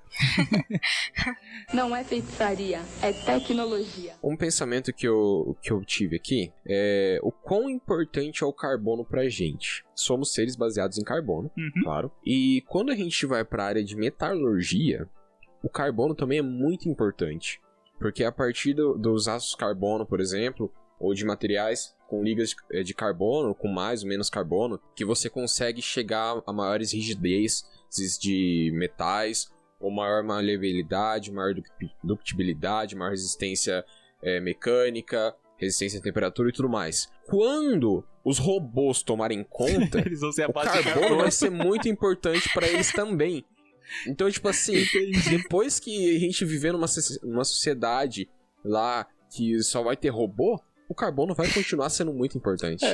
Não é feitiçaria, é tecnologia. Um pensamento que eu tive aqui é o quão importante é o carbono pra gente. Somos seres baseados em carbono, claro. E quando a gente vai pra área de metalurgia, o carbono também é muito importante. Porque a partir dos ácidos carbono, por exemplo, ou de materiais com ligas de carbono, com mais ou menos carbono, que você consegue chegar a maiores rigidezes de metais, ou maior maleabilidade, maior ductibilidade, maior resistência mecânica, resistência à temperatura e tudo mais. Quando os robôs tomarem conta, o carbono vai ser muito importante para eles também. Então, tipo assim, depois que a gente viver numa sociedade lá que só vai ter robô, o carbono vai continuar sendo muito importante.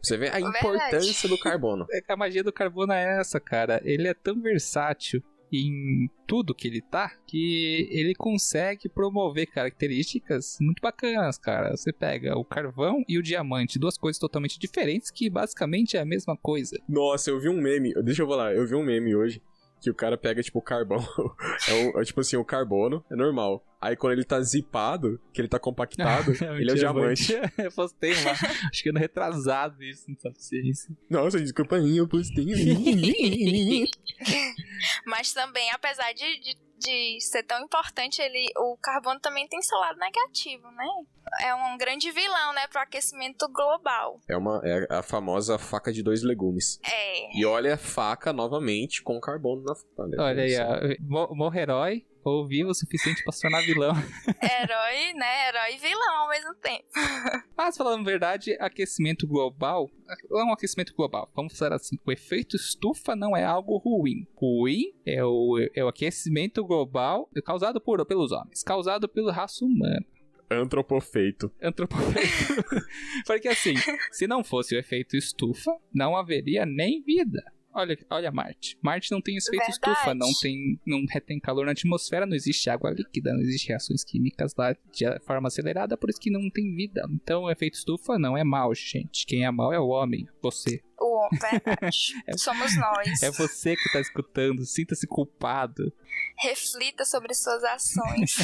Você vê a importância do carbono. A magia do carbono é essa, cara. Ele é tão versátil em tudo que ele tá, que ele consegue promover características muito bacanas, cara. Você pega o carvão e o diamante, 2 coisas totalmente diferentes que basicamente é a mesma coisa. Nossa, eu vi um meme, deixa eu falar, eu vi um meme hoje, que o cara pega, tipo, o carvão, tipo assim, o carbono, é normal. Aí quando ele tá zipado, que ele tá compactado, ele é o diamante. Eu postei lá, acho que ano retrasado isso, não sabe ciência. Nossa, desculpa aí, eu postei. Mas também, apesar de ser tão importante, o carbono também tem seu lado negativo, né? É um grande vilão, né, pro aquecimento global. É a famosa faca de 2 legumes. E olha a faca novamente com carbono na faca. Olha aí, morre herói ou vivo o suficiente pra se tornar vilão. Herói, né? Herói e vilão ao mesmo tempo. Mas, falando a verdade, aquecimento global é um aquecimento global. Vamos falar assim, o efeito estufa não é algo ruim. Ruim é o aquecimento global causado pelos homens, causado pela raça humana. Antropofeito. Porque assim, se não fosse o efeito estufa, não haveria nem vida. Olha Marte. Marte não tem efeito estufa, não retém calor na atmosfera, não existe água líquida, não existe reações químicas lá de forma acelerada, por isso que não tem vida. Então o efeito estufa não é mal, gente. Quem é mal é o homem, você. Verdade. Somos nós. É você que tá escutando, sinta-se culpado. Reflita sobre suas ações.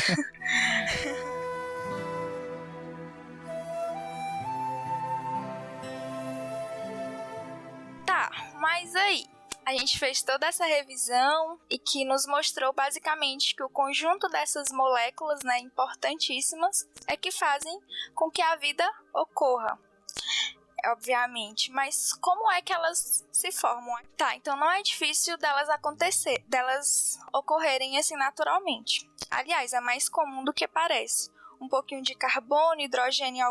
Mas aí, a gente fez toda essa revisão e que nos mostrou basicamente que o conjunto dessas moléculas, né, importantíssimas, é que fazem com que a vida ocorra. Obviamente, mas como é que elas se formam? Tá, então não é difícil delas ocorrerem assim naturalmente. Aliás, é mais comum do que parece. Um pouquinho de carbono, hidrogênio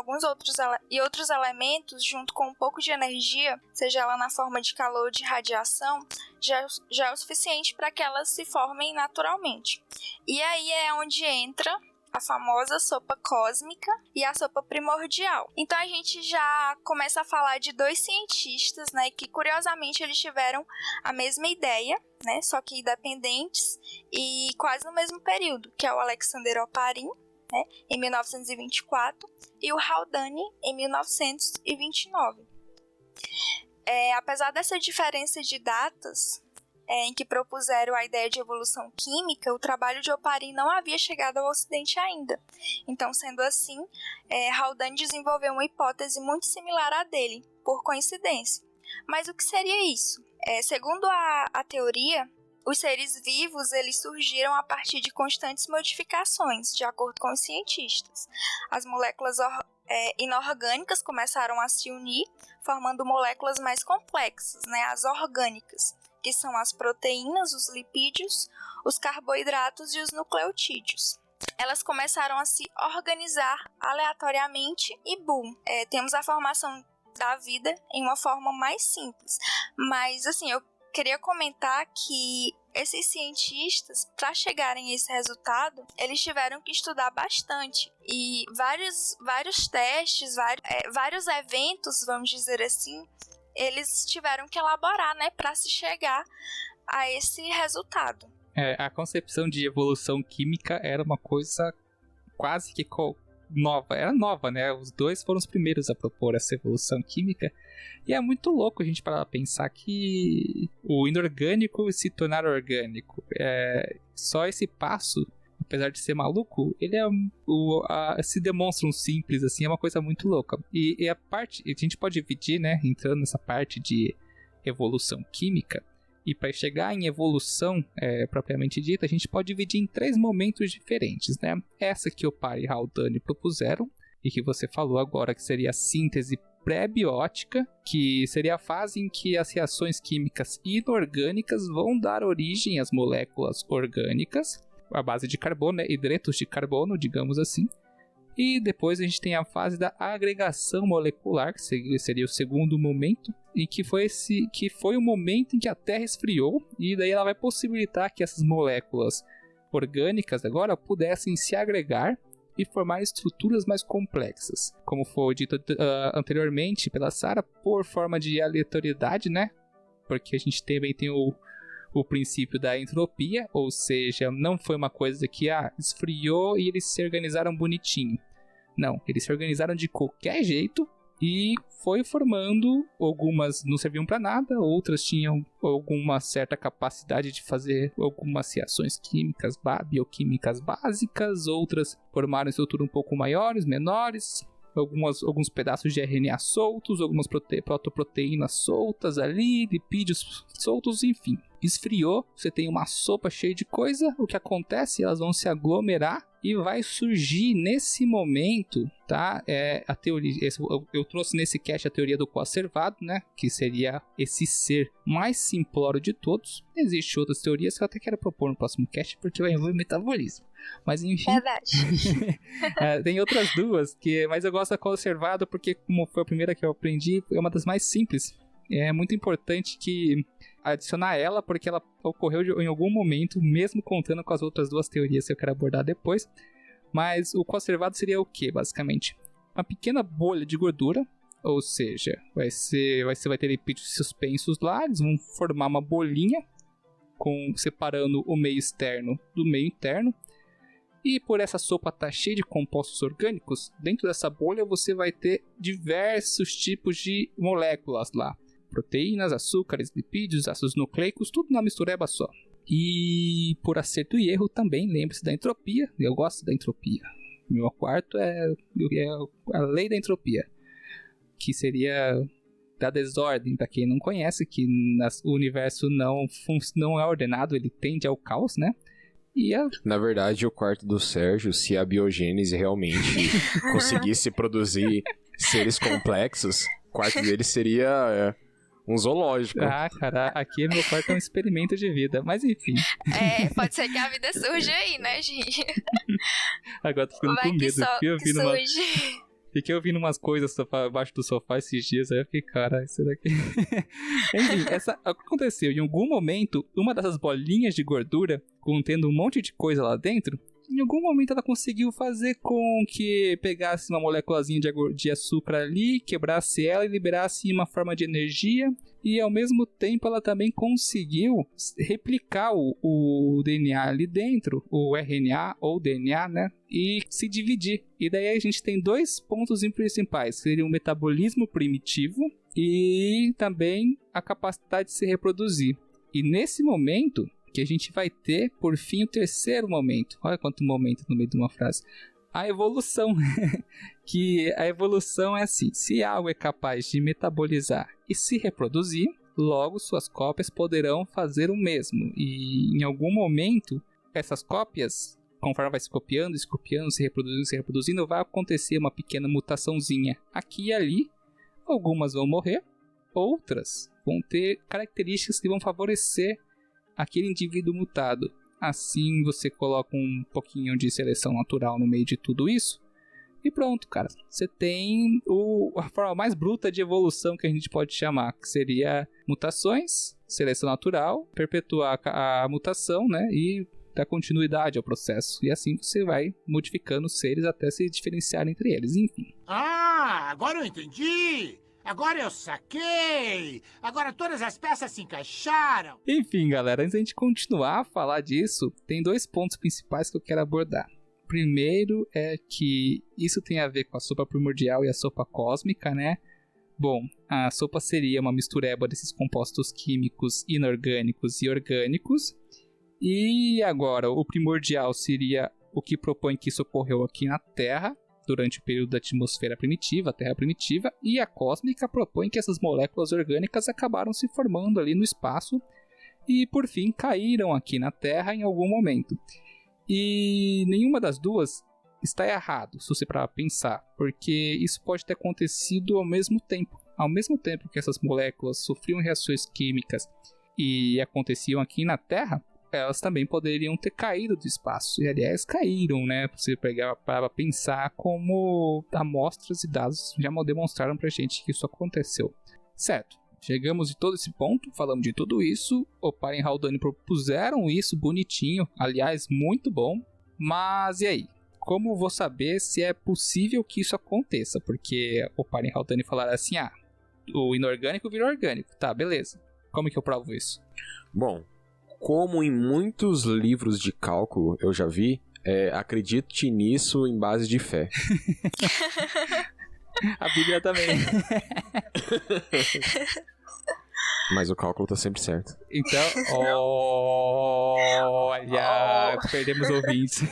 e outros elementos, junto com um pouco de energia, seja ela na forma de calor ou de radiação, já é o suficiente para que elas se formem naturalmente. E aí é onde entra a famosa sopa cósmica e a sopa primordial. Então a gente já começa a falar de 2 cientistas, né, que curiosamente eles tiveram a mesma ideia, né, só que independentes e quase no mesmo período, que é o Alexander Oparin, né, em 1924, e o Haldane em 1929. Apesar dessa diferença de datas, em que propuseram a ideia de evolução química, o trabalho de Oparin não havia chegado ao Ocidente ainda. Então, sendo assim, Haldane desenvolveu uma hipótese muito similar à dele, por coincidência. Mas o que seria isso? Segundo a teoria, os seres vivos eles surgiram a partir de constantes modificações, de acordo com os cientistas. As moléculas inorgânicas começaram a se unir, formando moléculas mais complexas, né, as orgânicas, que são as proteínas, os lipídios, os carboidratos e os nucleotídeos. Elas começaram a se organizar aleatoriamente e boom, temos a formação da vida em uma forma mais simples. Mas, assim, eu queria comentar que esses cientistas, para chegarem a esse resultado, eles tiveram que estudar bastante. E vários testes, vários eventos, vamos dizer assim, eles tiveram que elaborar, né, para se chegar a esse resultado. A concepção de evolução química era uma coisa quase que nova. Era nova, né? Os dois foram os primeiros a propor essa evolução química. E é muito louco a gente parar pra pensar que o inorgânico se tornar orgânico. Só esse passo, apesar de ser maluco, ele se demonstra um simples, assim, é uma coisa muito louca. E a gente pode dividir, né? Entrando nessa parte de evolução química. E para chegar em evolução propriamente dita, a gente pode dividir em 3 momentos diferentes, né? Essa que o Parry e Haldane propuseram, e que você falou agora, que seria a síntese pré-biótica, que seria a fase em que as reações químicas inorgânicas vão dar origem às moléculas orgânicas, à base de carbono, né? Hidretos de carbono, digamos assim. E depois a gente tem a fase da agregação molecular, que seria o segundo momento, e que foi o momento em que a Terra esfriou, e daí ela vai possibilitar que essas moléculas orgânicas agora pudessem se agregar e formar estruturas mais complexas. Como foi dito anteriormente pela Sarah, por forma de aleatoriedade, né? Porque a gente também tem o princípio da entropia, ou seja, não foi uma coisa que esfriou e eles se organizaram bonitinho. Não, eles se organizaram de qualquer jeito e foi formando. Algumas não serviam para nada, outras tinham alguma certa capacidade de fazer algumas reações químicas, bioquímicas básicas, outras formaram estruturas um pouco maiores, menores, alguns pedaços de RNA soltos, algumas protoproteínas soltas ali, lipídios soltos, enfim. Esfriou, você tem uma sopa cheia de coisa, o que acontece? Elas vão se aglomerar e vai surgir nesse momento, tá? A teoria, eu trouxe nesse cast a teoria do coacervado, né? Que seria esse ser mais simplório de todos. Existem outras teorias que eu até quero propor no próximo cast, porque vai envolver metabolismo. Mas enfim. Verdade. Tem outras duas, mas eu gosto da coacervado porque, como foi a primeira que eu aprendi, é uma das mais simples. É muito importante que adicionar ela, porque ela ocorreu em algum momento, mesmo contando com as outras duas teorias que eu quero abordar depois. Mas o coacervado seria o que, basicamente? Uma pequena bolha de gordura, ou seja, você vai ter lipídios suspensos lá, eles vão formar uma bolinha, separando o meio externo do meio interno. E por essa sopa estar cheia de compostos orgânicos, dentro dessa bolha você vai ter diversos tipos de moléculas lá. Proteínas, açúcares, lipídios, ácidos nucleicos, tudo numa mistureba só. E por acerto e erro também, lembre-se da entropia. Eu gosto da entropia. Meu quarto é a lei da entropia, que seria da desordem, para quem não conhece, que o universo não é ordenado, ele tende ao caos, né? Na verdade, o quarto do Sérgio, se a biogênese realmente conseguisse produzir seres complexos, o quarto dele seria um zoológico. Cara, aqui meu quarto é um experimento de vida, mas enfim. Pode ser que a vida surja aí, né, gente? Agora tô ficando com medo. Fiquei ouvindo umas coisas abaixo do sofá esses dias, aí eu fiquei, cara, isso daqui... Enfim, o que aconteceu? Em algum momento, uma dessas bolinhas de gordura, contendo um monte de coisa lá dentro, em algum momento ela conseguiu fazer com que pegasse uma moléculazinha de açúcar ali, quebrasse ela e liberasse uma forma de energia. E ao mesmo tempo ela também conseguiu replicar o DNA ali dentro, o RNA ou DNA, né? E se dividir. E daí a gente tem 2 pontos principais, seria o metabolismo primitivo e também a capacidade de se reproduzir. E nesse momento que a gente vai ter, por fim, o terceiro momento. Olha quanto momento no meio de uma frase. A evolução. Que a evolução é assim: se algo é capaz de metabolizar e se reproduzir, logo suas cópias poderão fazer o mesmo. E em algum momento, essas cópias, conforme vai se copiando, se reproduzindo, vai acontecer uma pequena mutaçãozinha aqui e ali. Algumas vão morrer, outras vão ter características que vão favorecer aquele indivíduo mutado. Assim você coloca um pouquinho de seleção natural no meio de tudo isso e pronto, cara. Você tem a forma mais bruta de evolução que a gente pode chamar, que seria mutações, seleção natural, perpetuar a mutação, né, e dar continuidade ao processo. E assim você vai modificando os seres até se diferenciar entre eles, enfim. Ah, agora eu entendi! Agora eu saquei! Agora todas as peças se encaixaram! Enfim, galera, antes da gente continuar a falar disso, tem 2 pontos principais que eu quero abordar. Primeiro é que isso tem a ver com a sopa primordial e a sopa cósmica, né? Bom, a sopa seria uma mistureba desses compostos químicos inorgânicos e orgânicos. E agora, o primordial seria o que propõe que isso ocorreu aqui na Terra, durante o período da atmosfera primitiva, a Terra primitiva, e a cósmica propõe que essas moléculas orgânicas acabaram se formando ali no espaço e, por fim, caíram aqui na Terra em algum momento. E nenhuma das duas está errado, se você parar para pensar, porque isso pode ter acontecido ao mesmo tempo. Ao mesmo tempo que essas moléculas sofriam reações químicas e aconteciam aqui na Terra, elas também poderiam ter caído do espaço. E, aliás, caíram, né? Você pegar para pensar como amostras e dados já demonstraram pra gente que isso aconteceu. Certo. Chegamos de todo esse ponto, falamos de tudo isso. Oparin e Haldane propuseram isso bonitinho. Aliás, muito bom. Mas e aí? Como vou saber se é possível que isso aconteça? Porque Oparin e Haldane falaram assim, o inorgânico vira orgânico. Tá, beleza. Como que eu provo isso? Bom, como em muitos livros de cálculo eu já vi, acredite nisso em base de fé. A Bíblia também. Mas o cálculo tá sempre certo. Então, olha, perdemos ouvintes.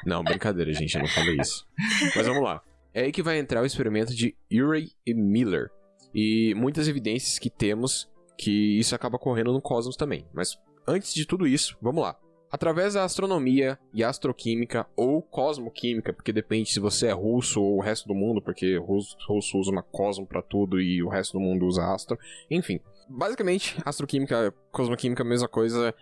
Não, brincadeira, gente, eu não falei isso. Mas vamos lá. É aí que vai entrar o experimento de Urey e Miller. E muitas evidências que temos que isso acaba ocorrendo no cosmos também. Mas antes de tudo isso, vamos lá. Através da astronomia e astroquímica ou cosmoquímica, porque depende se você é russo ou o resto do mundo, porque russo usa uma cosmo pra tudo e o resto do mundo usa astro. Enfim, basicamente, astroquímica, cosmoquímica, a mesma coisa.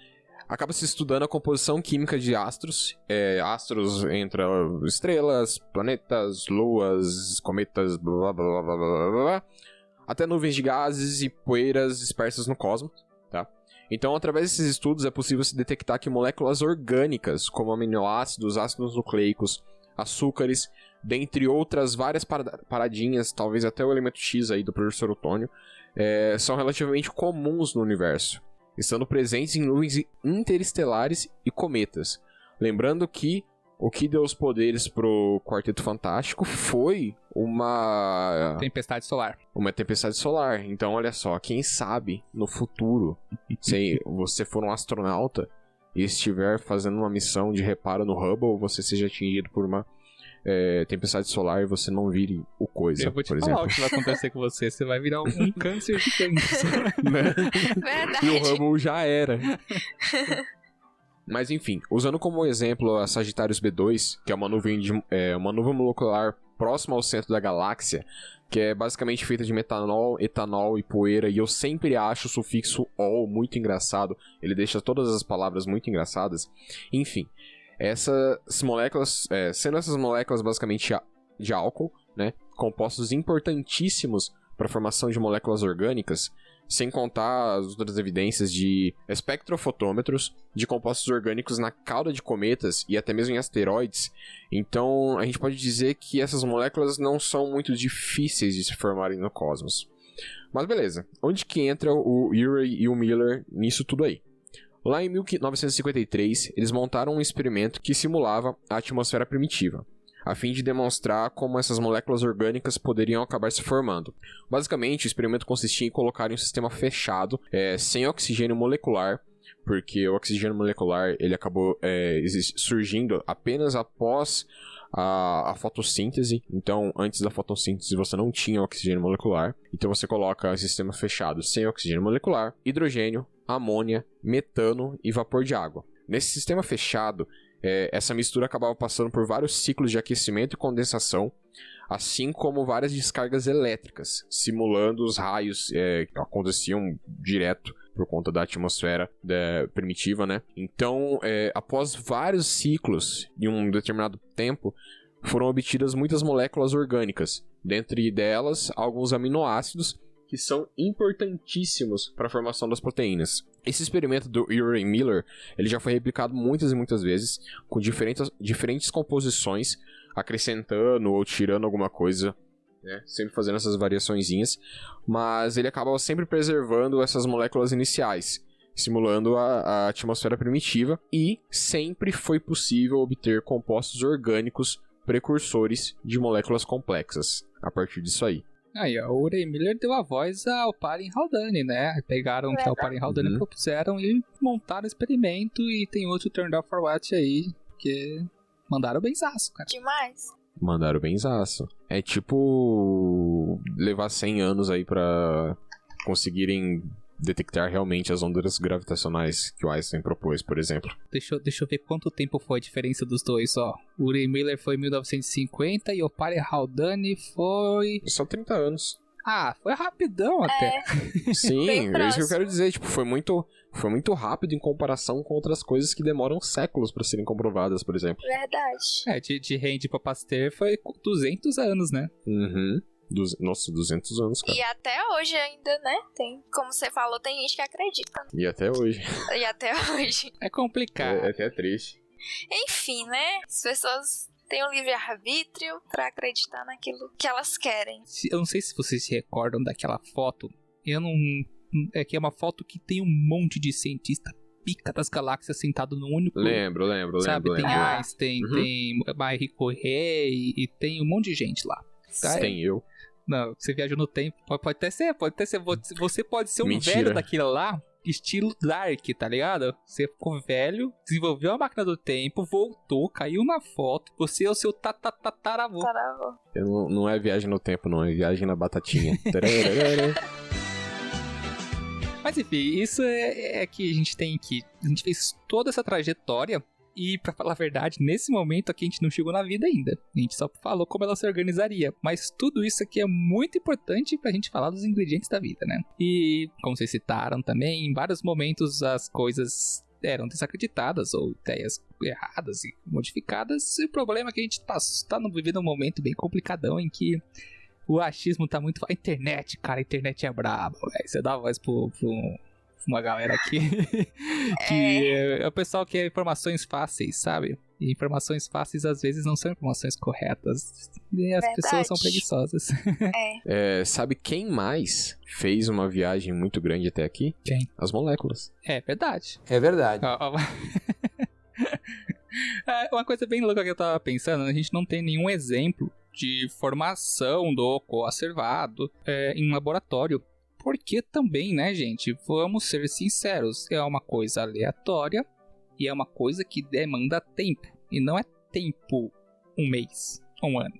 Acaba se estudando a composição química de astros. Astros entre estrelas, planetas, luas, cometas, blá blá blá blá blá blá, até nuvens de gases e poeiras dispersas no cosmos, tá? Então, através desses estudos, é possível se detectar que moléculas orgânicas, como aminoácidos, ácidos nucleicos, açúcares, dentre outras várias paradinhas, talvez até o elemento X aí do professor Otônio, são relativamente comuns no universo, estando presentes em nuvens interestelares e cometas. Lembrando que o que deu os poderes pro Quarteto Fantástico foi uma tempestade solar. Uma tempestade solar. Então, olha só, quem sabe no futuro, se você for um astronauta e estiver fazendo uma missão de reparo no Hubble, você seja atingido por uma tempestade solar e você não vire o coisa, eu vou te por falar exemplo. o que vai acontecer com você. Você vai virar um câncer gigante. Né? Verdade. E o Hubble já era. Mas enfim, usando como exemplo a Sagitários B2, que é uma nuvem molecular próxima ao centro da galáxia, que é basicamente feita de metanol, etanol e poeira, e eu sempre acho o sufixo ol muito engraçado, ele deixa todas as palavras muito engraçadas. Enfim, essas moléculas, sendo essas moléculas basicamente de álcool, né, compostos importantíssimos para a formação de moléculas orgânicas, sem contar as outras evidências de espectrofotômetros de compostos orgânicos na cauda de cometas e até mesmo em asteroides. Então, a gente pode dizer que essas moléculas não são muito difíceis de se formarem no cosmos. Mas beleza, onde que entra o Urey e o Miller nisso tudo aí? Lá em 1953, eles montaram um experimento que simulava a atmosfera primitiva, a fim de demonstrar como essas moléculas orgânicas poderiam acabar se formando. Basicamente, o experimento consistia em colocar em um sistema fechado, sem oxigênio molecular, porque o oxigênio molecular ele acabou surgindo apenas após a fotossíntese. Então, antes da fotossíntese, você não tinha oxigênio molecular. Então, você coloca em sistema fechado sem oxigênio molecular, hidrogênio, amônia, metano e vapor de água. Nesse sistema fechado, essa mistura acabava passando por vários ciclos de aquecimento e condensação, assim como várias descargas elétricas, simulando os raios que aconteciam direto por conta da atmosfera primitiva, né? Então, após vários ciclos em um determinado tempo, foram obtidas muitas moléculas orgânicas, dentre delas alguns aminoácidos que são importantíssimos para a formação das proteínas. Esse experimento do Urey e Miller, ele já foi replicado muitas e muitas vezes, com diferentes composições, acrescentando ou tirando alguma coisa né? Sempre fazendo essas variaçõezinhas, mas ele acaba sempre preservando essas moléculas iniciais, simulando a atmosfera primitiva, e sempre foi possível obter compostos orgânicos precursores de moléculas complexas a partir disso aí. Aí, ó, o Urey Miller deu a voz ao Paren Haldane, né? Pegaram o que o Paren Haldane propuseram e montaram o experimento, e tem outro Turned Off for What aí, porque mandaram benzaço, cara. Demais. Mandaram benzaço. É tipo levar 100 anos aí pra conseguirem detectar realmente as ondas gravitacionais que o Einstein propôs, por exemplo. Deixa eu ver quanto tempo foi a diferença dos dois, ó. O Urey Miller foi em 1950 e o Paren Haldane foi... Só 30 anos. Ah, foi rapidão até. Sim, é isso que eu quero dizer. Tipo, foi muito rápido em comparação com outras coisas que demoram séculos pra serem comprovadas, por exemplo. Verdade. De Rende pra Pasteur foi 200 anos, né? Uhum. Nossa, 200 anos, cara. E até hoje ainda, né? Tem, como você falou, tem gente que acredita. E até hoje. E até hoje. É complicado. É até triste. Enfim, né? As pessoas têm o livre-arbítrio pra acreditar naquilo que elas querem. Eu não sei se vocês se recordam daquela foto. É que é uma foto que tem um monte de cientista pica das galáxias sentado num único... Lembro. Sabe, tem Einstein, tem Marie Curie e tem um monte de gente lá. Tá? Tem eu. Não, você viajou no tempo. Pode até ser. Você pode ser um Mentira. velho daquele lá, estilo Dark, tá ligado? Você ficou velho, desenvolveu a máquina do tempo, voltou, caiu na foto. Você é o seu tataravô. Não é viagem no tempo, não. É viagem na batatinha. Mas enfim, isso é que a gente tem que... A gente fez toda essa trajetória. E, pra falar a verdade, nesse momento aqui a gente não chegou na vida ainda. A gente só falou como ela se organizaria. Mas tudo isso aqui é muito importante pra gente falar dos ingredientes da vida, né? E, como vocês citaram também, em vários momentos as coisas eram desacreditadas ou ideias erradas e modificadas. E o problema é que a gente tá vivendo um momento bem complicadão em que o achismo tá muito... A internet, cara, a internet é braba, velho. Você dá a voz pro uma galera aqui que é o pessoal que quer informações fáceis, sabe? E informações fáceis às vezes não são informações corretas. E as pessoas são preguiçosas. Sabe quem mais fez uma viagem muito grande até aqui? Quem? As moléculas. É verdade. É verdade. Uma coisa bem louca que eu tava pensando, a gente não tem nenhum exemplo de formação do coacervado em um laboratório. Porque também, né, gente, vamos ser sinceros, é uma coisa aleatória e é uma coisa que demanda tempo. E não é tempo um mês, um ano.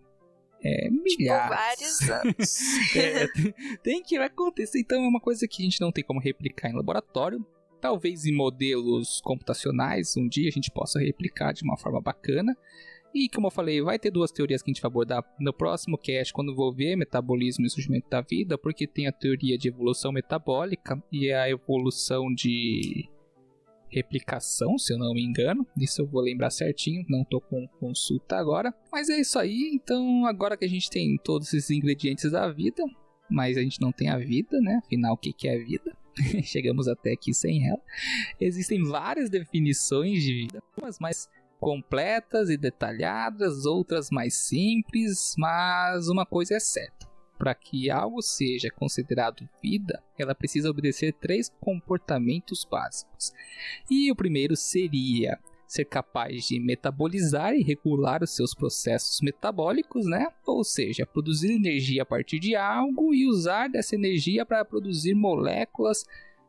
É milhares. Tipo, vários anos. Tem que acontecer. Então é uma coisa que a gente não tem como replicar em laboratório. Talvez em modelos computacionais um dia a gente possa replicar de uma forma bacana. E como eu falei, vai ter duas teorias que a gente vai abordar no próximo cast quando envolver metabolismo e surgimento da vida, porque tem a teoria de evolução metabólica e a evolução de replicação, se eu não me engano. Isso eu vou lembrar certinho, não tô com consulta agora. Mas é isso aí, então agora que a gente tem todos esses ingredientes da vida, mas a gente não tem a vida, né? Afinal, o que é a vida? Chegamos até aqui sem ela. Existem várias definições de vida, umas mais completas e detalhadas, outras mais simples, mas uma coisa é certa: para que algo seja considerado vida, ela precisa obedecer 3 comportamentos básicos. E o primeiro seria ser capaz de metabolizar e regular os seus processos metabólicos, né? Ou seja, produzir energia a partir de algo e usar dessa energia para produzir moléculas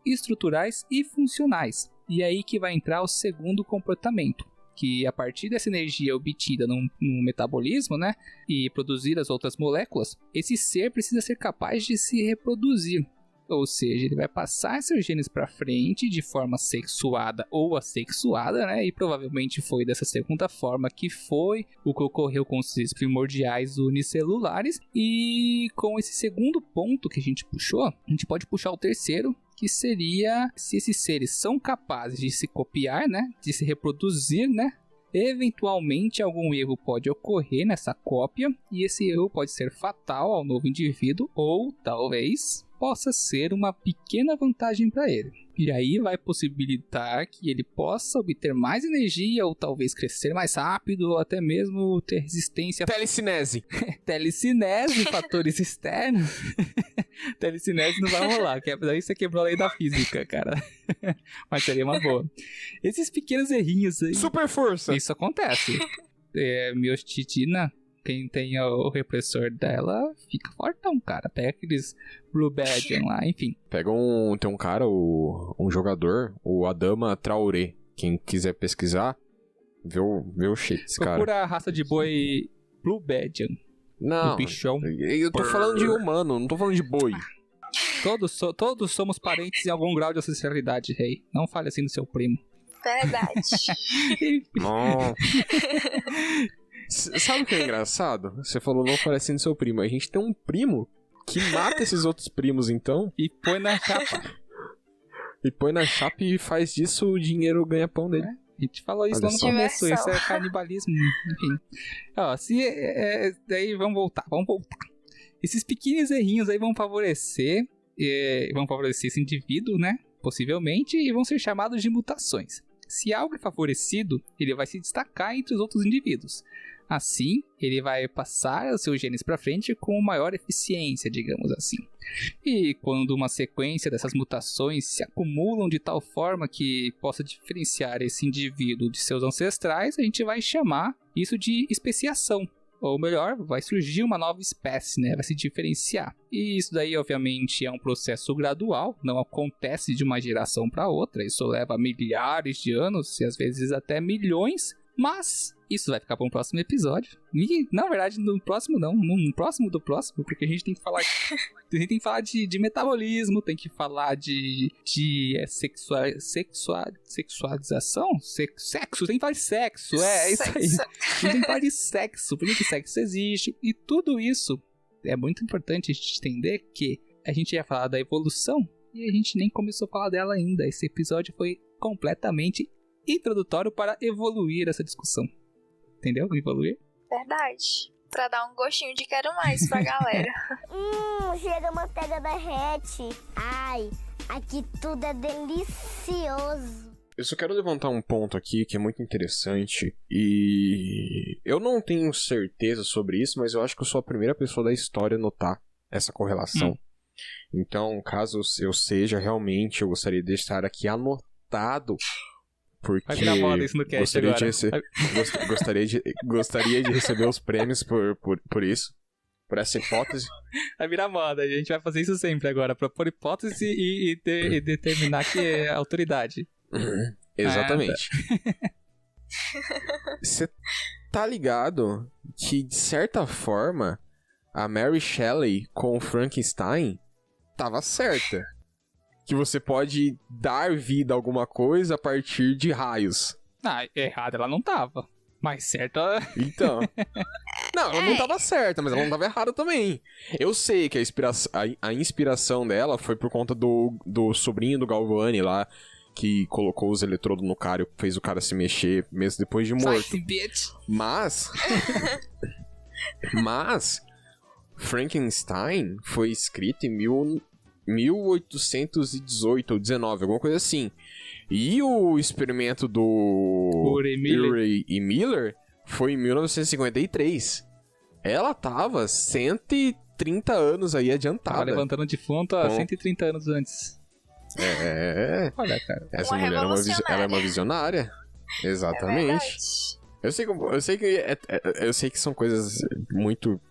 estruturais e funcionais. E é aí que vai entrar o segundo comportamento, que a partir dessa energia obtida no metabolismo, né, e produzir as outras moléculas, esse ser precisa ser capaz de se reproduzir. Ou seja, ele vai passar seus genes para frente de forma sexuada ou assexuada, né, e provavelmente foi dessa segunda forma que foi o que ocorreu com os seres primordiais unicelulares. E com esse segundo ponto que a gente puxou, a gente pode puxar o terceiro, que seria se esses seres são capazes de se copiar, né, de se reproduzir, né, eventualmente algum erro pode ocorrer nessa cópia e esse erro pode ser fatal ao novo indivíduo ou talvez possa ser uma pequena vantagem para ele. E aí vai possibilitar que ele possa obter mais energia, ou talvez crescer mais rápido, ou até mesmo ter resistência... Telecinese. Telecinese, fatores externos. Telecinese não vai rolar, daí você quebrou a lei da física, cara. Mas seria uma boa. Esses pequenos errinhos aí... Super força. Isso acontece. Miostitina, quem tem o repressor dela, fica fortão, cara. Pega aqueles Blue Badian lá, enfim. Tem um cara, um jogador, o Adama Traoré. Quem quiser pesquisar, vê o shape desse cara. Procura a raça de boi Blue Badian. Não, bichão. Eu tô falando de humano, não tô falando de boi. Todos somos parentes em algum grau de ancestralidade, rei. Não fale assim do seu primo. Verdade. Sabe o que é engraçado? Você falou não parecendo seu primo. A gente tem um primo que mata esses outros primos, então. E põe na chapa. E faz disso o dinheiro ganha-pão dele. A gente falou isso lá no começo, isso é canibalismo, enfim. Ó, daí vamos voltar. Esses pequenos errinhos aí vão favorecer esse indivíduo, né? Possivelmente, e vão ser chamados de mutações. Se algo é favorecido, ele vai se destacar entre os outros indivíduos. Assim, ele vai passar os seus genes para frente com maior eficiência, digamos assim. E quando uma sequência dessas mutações se acumulam de tal forma que possa diferenciar esse indivíduo de seus ancestrais, a gente vai chamar isso de especiação. Ou melhor, vai surgir uma nova espécie, né? Vai se diferenciar. E isso daí, obviamente, é um processo gradual, não acontece de uma geração para outra. Isso leva milhares de anos, e às vezes até milhões. Mas isso vai ficar para um próximo episódio. E, na verdade, no próximo não. No próximo do próximo, porque a gente tem que falar... A gente tem que falar de metabolismo, tem que falar de sexualização? Sexo, tem que falar de sexo, é isso aí. A gente tem que falar de sexo, por que sexo existe. E tudo isso é muito importante a gente entender que a gente ia falar da evolução e a gente nem começou a falar dela ainda. Esse episódio foi completamente introdutório para evoluir essa discussão. Entendeu? Evoluir? Verdade. Pra dar um gostinho de quero mais pra galera. Chega, a manteiga derrete. Ai, aqui tudo é delicioso. Eu só quero levantar um ponto aqui que é muito interessante. E eu não tenho certeza sobre isso, mas eu acho que eu sou a primeira pessoa da história a notar essa correlação. Então, caso eu seja, realmente, eu gostaria de estar aqui anotado. Porque vai virar moda isso no cast agora. Gostaria de receber os prêmios por isso. Por essa hipótese. Vai virar moda. A gente vai fazer isso sempre agora. Propor hipótese e determinar que é autoridade. Exatamente. Você tá ligado que, de certa forma, a Mary Shelley com o Frankenstein tava certa. Que você pode dar vida a alguma coisa a partir de raios. Errada ela não tava. Mas certa... Então... Não, ela não tava certa, mas ela não tava errada também. Eu sei que a inspiração dela foi por conta do sobrinho do Galvani lá, que colocou os eletrodos no cara e fez o cara se mexer mesmo depois de morto. Mas... Frankenstein foi escrito em 1818 ou 19, alguma coisa assim. E o experimento do Urey e Miller foi em 1953. Ela tava 130 anos aí adiantada. Tava levantando defunto há 130 anos antes. Olha, cara. Essa mulher ela é uma visionária. Exatamente. Eu sei que são coisas muito,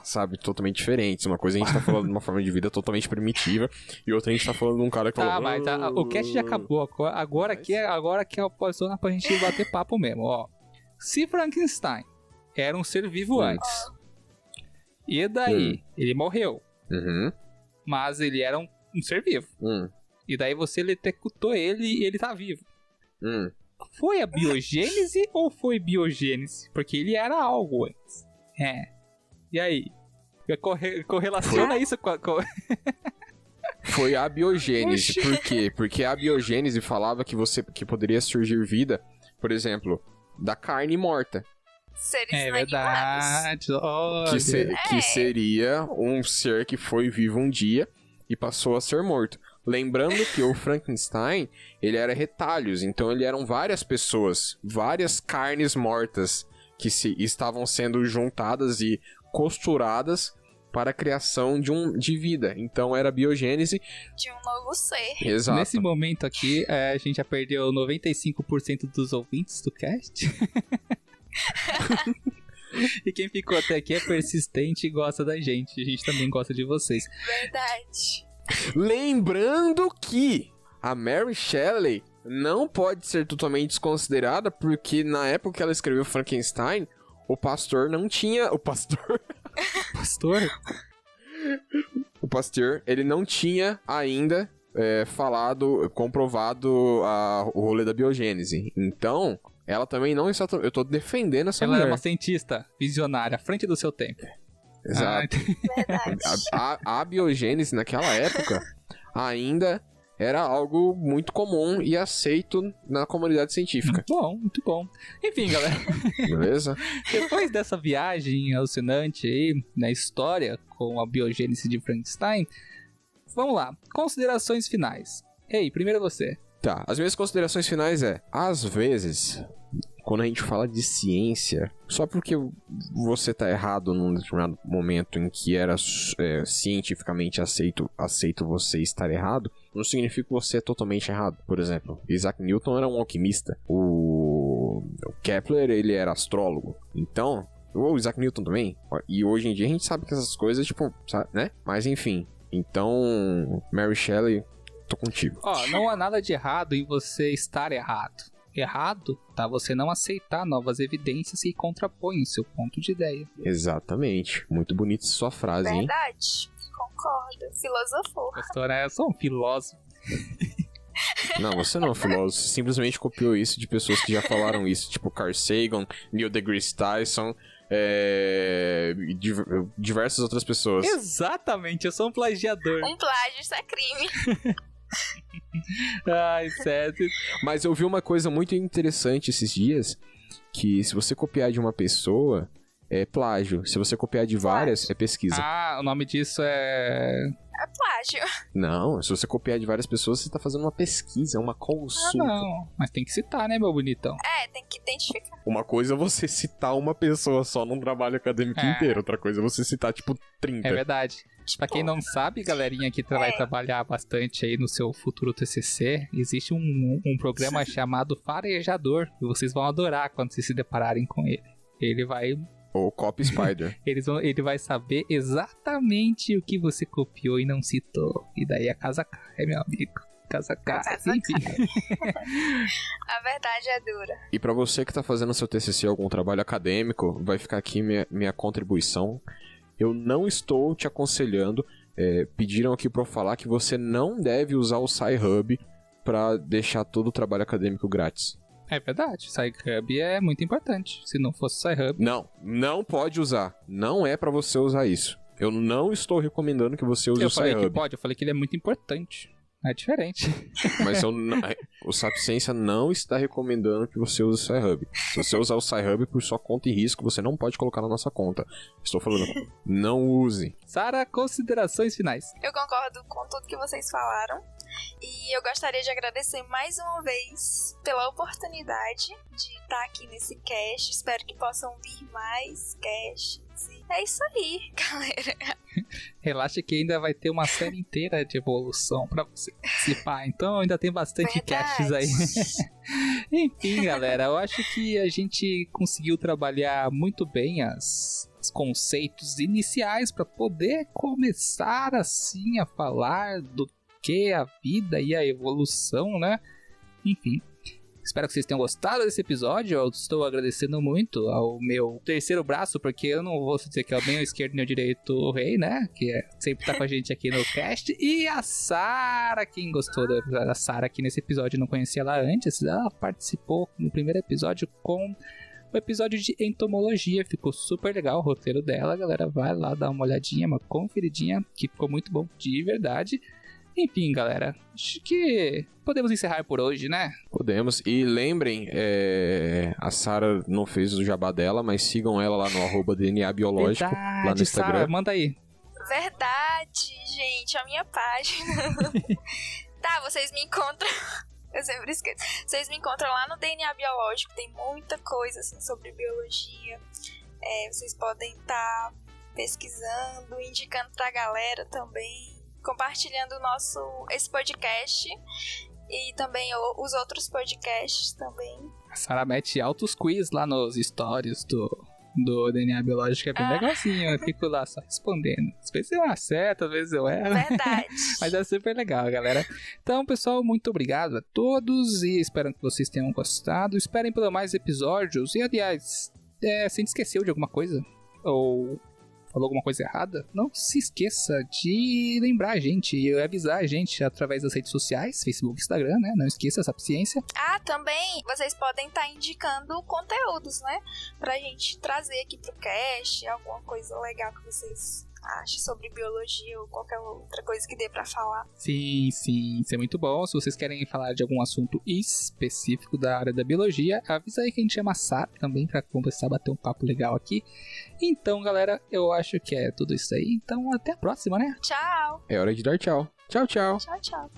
sabe, totalmente diferentes. Uma coisa a gente tá falando de uma forma de vida totalmente primitiva e outra a gente tá falando de um cara que falou... Mas o cast já acabou. Agora que é a posição pra gente bater papo mesmo, ó. Se Frankenstein era um ser vivo antes, e daí ele morreu, mas ele era um ser vivo, e daí você eletrocutou ele e ele tá vivo. Foi a biogênese ou foi biogênese? Porque ele era algo antes. E aí? Correlaciona isso com... Foi a biogênese. Por quê? Porque a biogênese falava que poderia surgir vida, por exemplo, da carne morta. Seres verdade. Que seria um ser que foi vivo um dia e passou a ser morto. Lembrando que o Frankenstein, ele era retalhos, então ele eram várias pessoas, várias carnes mortas que estavam sendo juntadas e costuradas para a criação de vida. Então era a biogênese de um novo ser. Exato. Nesse momento aqui, a gente já perdeu 95% dos ouvintes do cast. E quem ficou até aqui é persistente e gosta da gente. A gente também gosta de vocês. Verdade. Lembrando que a Mary Shelley não pode ser totalmente desconsiderada, porque na época que ela escreveu Frankenstein, o pastor não tinha... O pastor? Pastor? O pastor, ele não tinha ainda comprovado o rolê da biogênese. Então, ela também não está... Eu tô defendendo essa mulher. Ela é uma cientista visionária, à frente do seu tempo. Exato. A biogênese naquela época ainda era algo muito comum e aceito na comunidade científica. Muito bom. Enfim, galera. Beleza? Depois dessa viagem alucinante aí na história com a biogênese de Frankenstein, vamos lá. Considerações finais. Ei, primeiro você. Tá, as minhas considerações finais às vezes, quando a gente fala de ciência, só porque você tá errado num determinado momento em que era cientificamente aceito você estar errado, não significa que você é totalmente errado. Por exemplo, Isaac Newton era um alquimista, o Kepler, ele era astrólogo. Então, o Isaac Newton também, e hoje em dia a gente sabe que essas coisas, tipo, sabe, né? Mas enfim, então, Mary Shelley, tô contigo. Não há nada de errado em você estar errado. Errado tá você não aceitar novas evidências que contrapõem o seu ponto de ideia. Exatamente. Muito bonita sua frase, hein? Verdade. Concordo. Filosofou. Pastora, eu sou um filósofo. Não, você não é um filósofo. Você simplesmente copiou isso de pessoas que já falaram isso. Tipo Carl Sagan, Neil deGrasse Tyson... diversas outras pessoas. Exatamente, eu sou um plagiador. Um plágio, isso é crime. Ai, certo. Mas eu vi uma coisa muito interessante esses dias, que se você copiar de uma pessoa, é plágio. Se você copiar de várias, é pesquisa. O nome disso é plágio. Não, se você copiar de várias pessoas, você tá fazendo uma pesquisa, uma consulta. Não, mas tem que citar, né, meu bonitão? Tem que identificar. Uma coisa é você citar uma pessoa só num trabalho acadêmico inteiro, outra coisa é você citar, tipo, 30. É verdade. Pra quem não sabe, galerinha que vai trabalhar bastante aí no seu futuro TCC, existe um programa chamado Farejador, e vocês vão adorar quando vocês se depararem com ele. Ele vai... Ou Copy Spider. Ele vai saber exatamente o que você copiou e não citou. E daí a casa cai, meu amigo. Casa cai. Enfim. A verdade é dura. E pra você que tá fazendo seu TCC algum trabalho acadêmico, vai ficar aqui minha contribuição. Eu não estou te aconselhando. Pediram aqui pra eu falar que você não deve usar o Sci-Hub pra deixar todo o trabalho acadêmico grátis. É verdade, Sci-Hub é muito importante. Se não fosse Sci-Hub... Não pode usar. Não é pra você usar isso. Eu não estou recomendando que você use o Sci-Hub. Eu falei que pode, eu falei que ele é muito importante. É diferente. Mas o Sapiência não está recomendando que você use o Sci-Hub. Se você usar o Sci-Hub por sua conta e risco, você não pode colocar na nossa conta. Estou falando, não use. Sara, considerações finais. Eu concordo com tudo que vocês falaram. E eu gostaria de agradecer mais uma vez pela oportunidade de estar aqui nesse cast. Espero que possam vir mais casts. É isso aí, galera. Relaxa que ainda vai ter uma série inteira de evolução pra você participar. Então ainda tem bastante casts aí. Enfim, galera, eu acho que a gente conseguiu trabalhar muito bem os conceitos iniciais para poder começar assim a falar do que a vida e a evolução, né? Enfim, espero que vocês tenham gostado desse episódio. Eu estou agradecendo muito ao meu terceiro braço, porque eu não vou dizer que é nem o esquerdo nem o direito o rei, né? Que sempre tá com a gente aqui no cast. E a Sara, quem gostou da Sara aqui nesse episódio, não conhecia ela antes, ela participou no primeiro episódio com o episódio de entomologia. Ficou super legal o roteiro dela, galera. Vai lá dar uma olhadinha, uma conferidinha, que ficou muito bom de verdade. Enfim, galera, acho que podemos encerrar por hoje, né? Podemos. E lembrem, a Sara não fez o jabá dela, mas sigam ela lá no @DNA Biológico, lá no Instagram. Sara, manda aí. Verdade, gente, a minha página. Tá, vocês me encontram... Eu sempre esqueço. Vocês me encontram lá no DNA Biológico, tem muita coisa assim sobre biologia. Vocês podem estar pesquisando, indicando pra galera também, compartilhando esse podcast e também os outros podcasts também. A Sarah mete altos quiz lá nos stories do DNA Biológico, é bem legalzinho, eu fico lá só respondendo. Às vezes eu acerto, às vezes eu erro. Verdade. Mas é super legal, galera. Então, pessoal, muito obrigado a todos e espero que vocês tenham gostado. Esperem por mais episódios. E, aliás, se a gente esqueceu de alguma coisa ou falou alguma coisa errada, não se esqueça de lembrar a gente e avisar a gente através das redes sociais, Facebook, Instagram, né? Não esqueça essa paciência. Também vocês podem estar indicando conteúdos, né? Pra gente trazer aqui pro cast, alguma coisa legal que vocês acham sobre biologia ou qualquer outra coisa que dê pra falar. Sim, isso é muito bom. Se vocês querem falar de algum assunto específico da área da biologia, avisa aí que a gente chama a Sarah também pra começar a bater um papo legal aqui. Então, galera, eu acho que é tudo isso aí. Então, até a próxima, né? Tchau! É hora de dar tchau. Tchau, tchau. Tchau, tchau.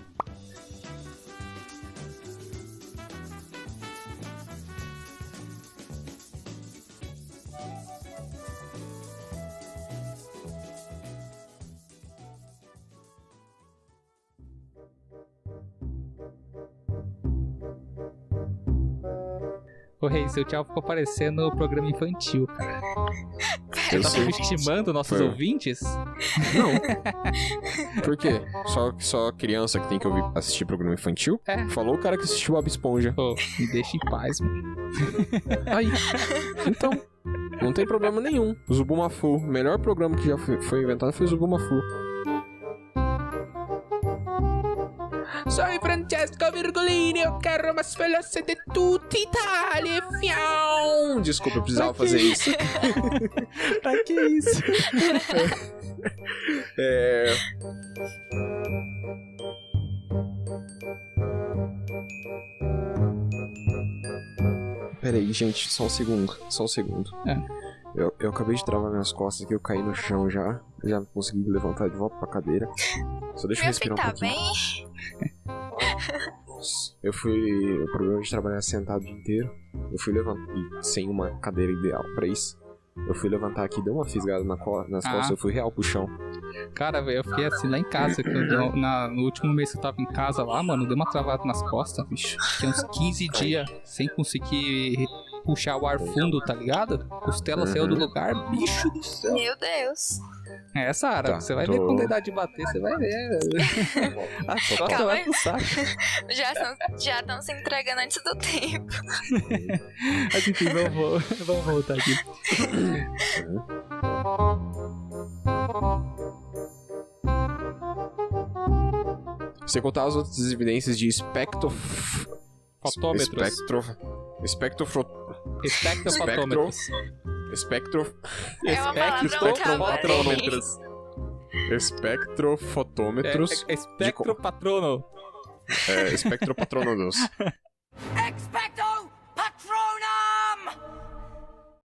Ô, Rei, seu tchau ficou parecendo o programa infantil, cara. Você tá subestimando nossos ouvintes? Não. Por quê? Só criança que tem que assistir programa infantil? Falou o cara que assistiu Bob Esponja. Pô, me deixa em paz, mano. Aí. Então, não tem problema nenhum. Zubumafu, o melhor programa que já foi inventado foi o Zubumafu. Soy Francesco Virgulini, eu quero mais veloce de tutta Italia, fião. Desculpa, eu precisava fazer isso. Pra que isso? Peraí, gente, só um segundo. Eu acabei de travar minhas costas aqui, eu caí no chão já consegui levantar de volta pra cadeira. Só deixa eu respirar um pouquinho. Nossa. O problema de trabalhar sentado o dia inteiro. Eu fui levantar, sem uma cadeira ideal pra isso. Eu fui levantar aqui, deu uma fisgada nas costas, eu fui real pro chão. Cara, velho, eu fiquei assim lá em casa, no último mês que eu tava em casa lá, mano, deu uma travada nas costas, bicho. Tinha uns 15 dias sem conseguir puxar o ar fundo, tá ligado? Costela saiu do lugar, bicho do céu. Meu Deus. Sarah, você vai ver quando a idade bater, você vai ver. A costa vai pro saco. Já estão se entregando antes do tempo. Mas enfim, vamos voltar aqui. Sem contar as outras evidências de espectrofotómetros. Espectropatrono. Espectropatronos.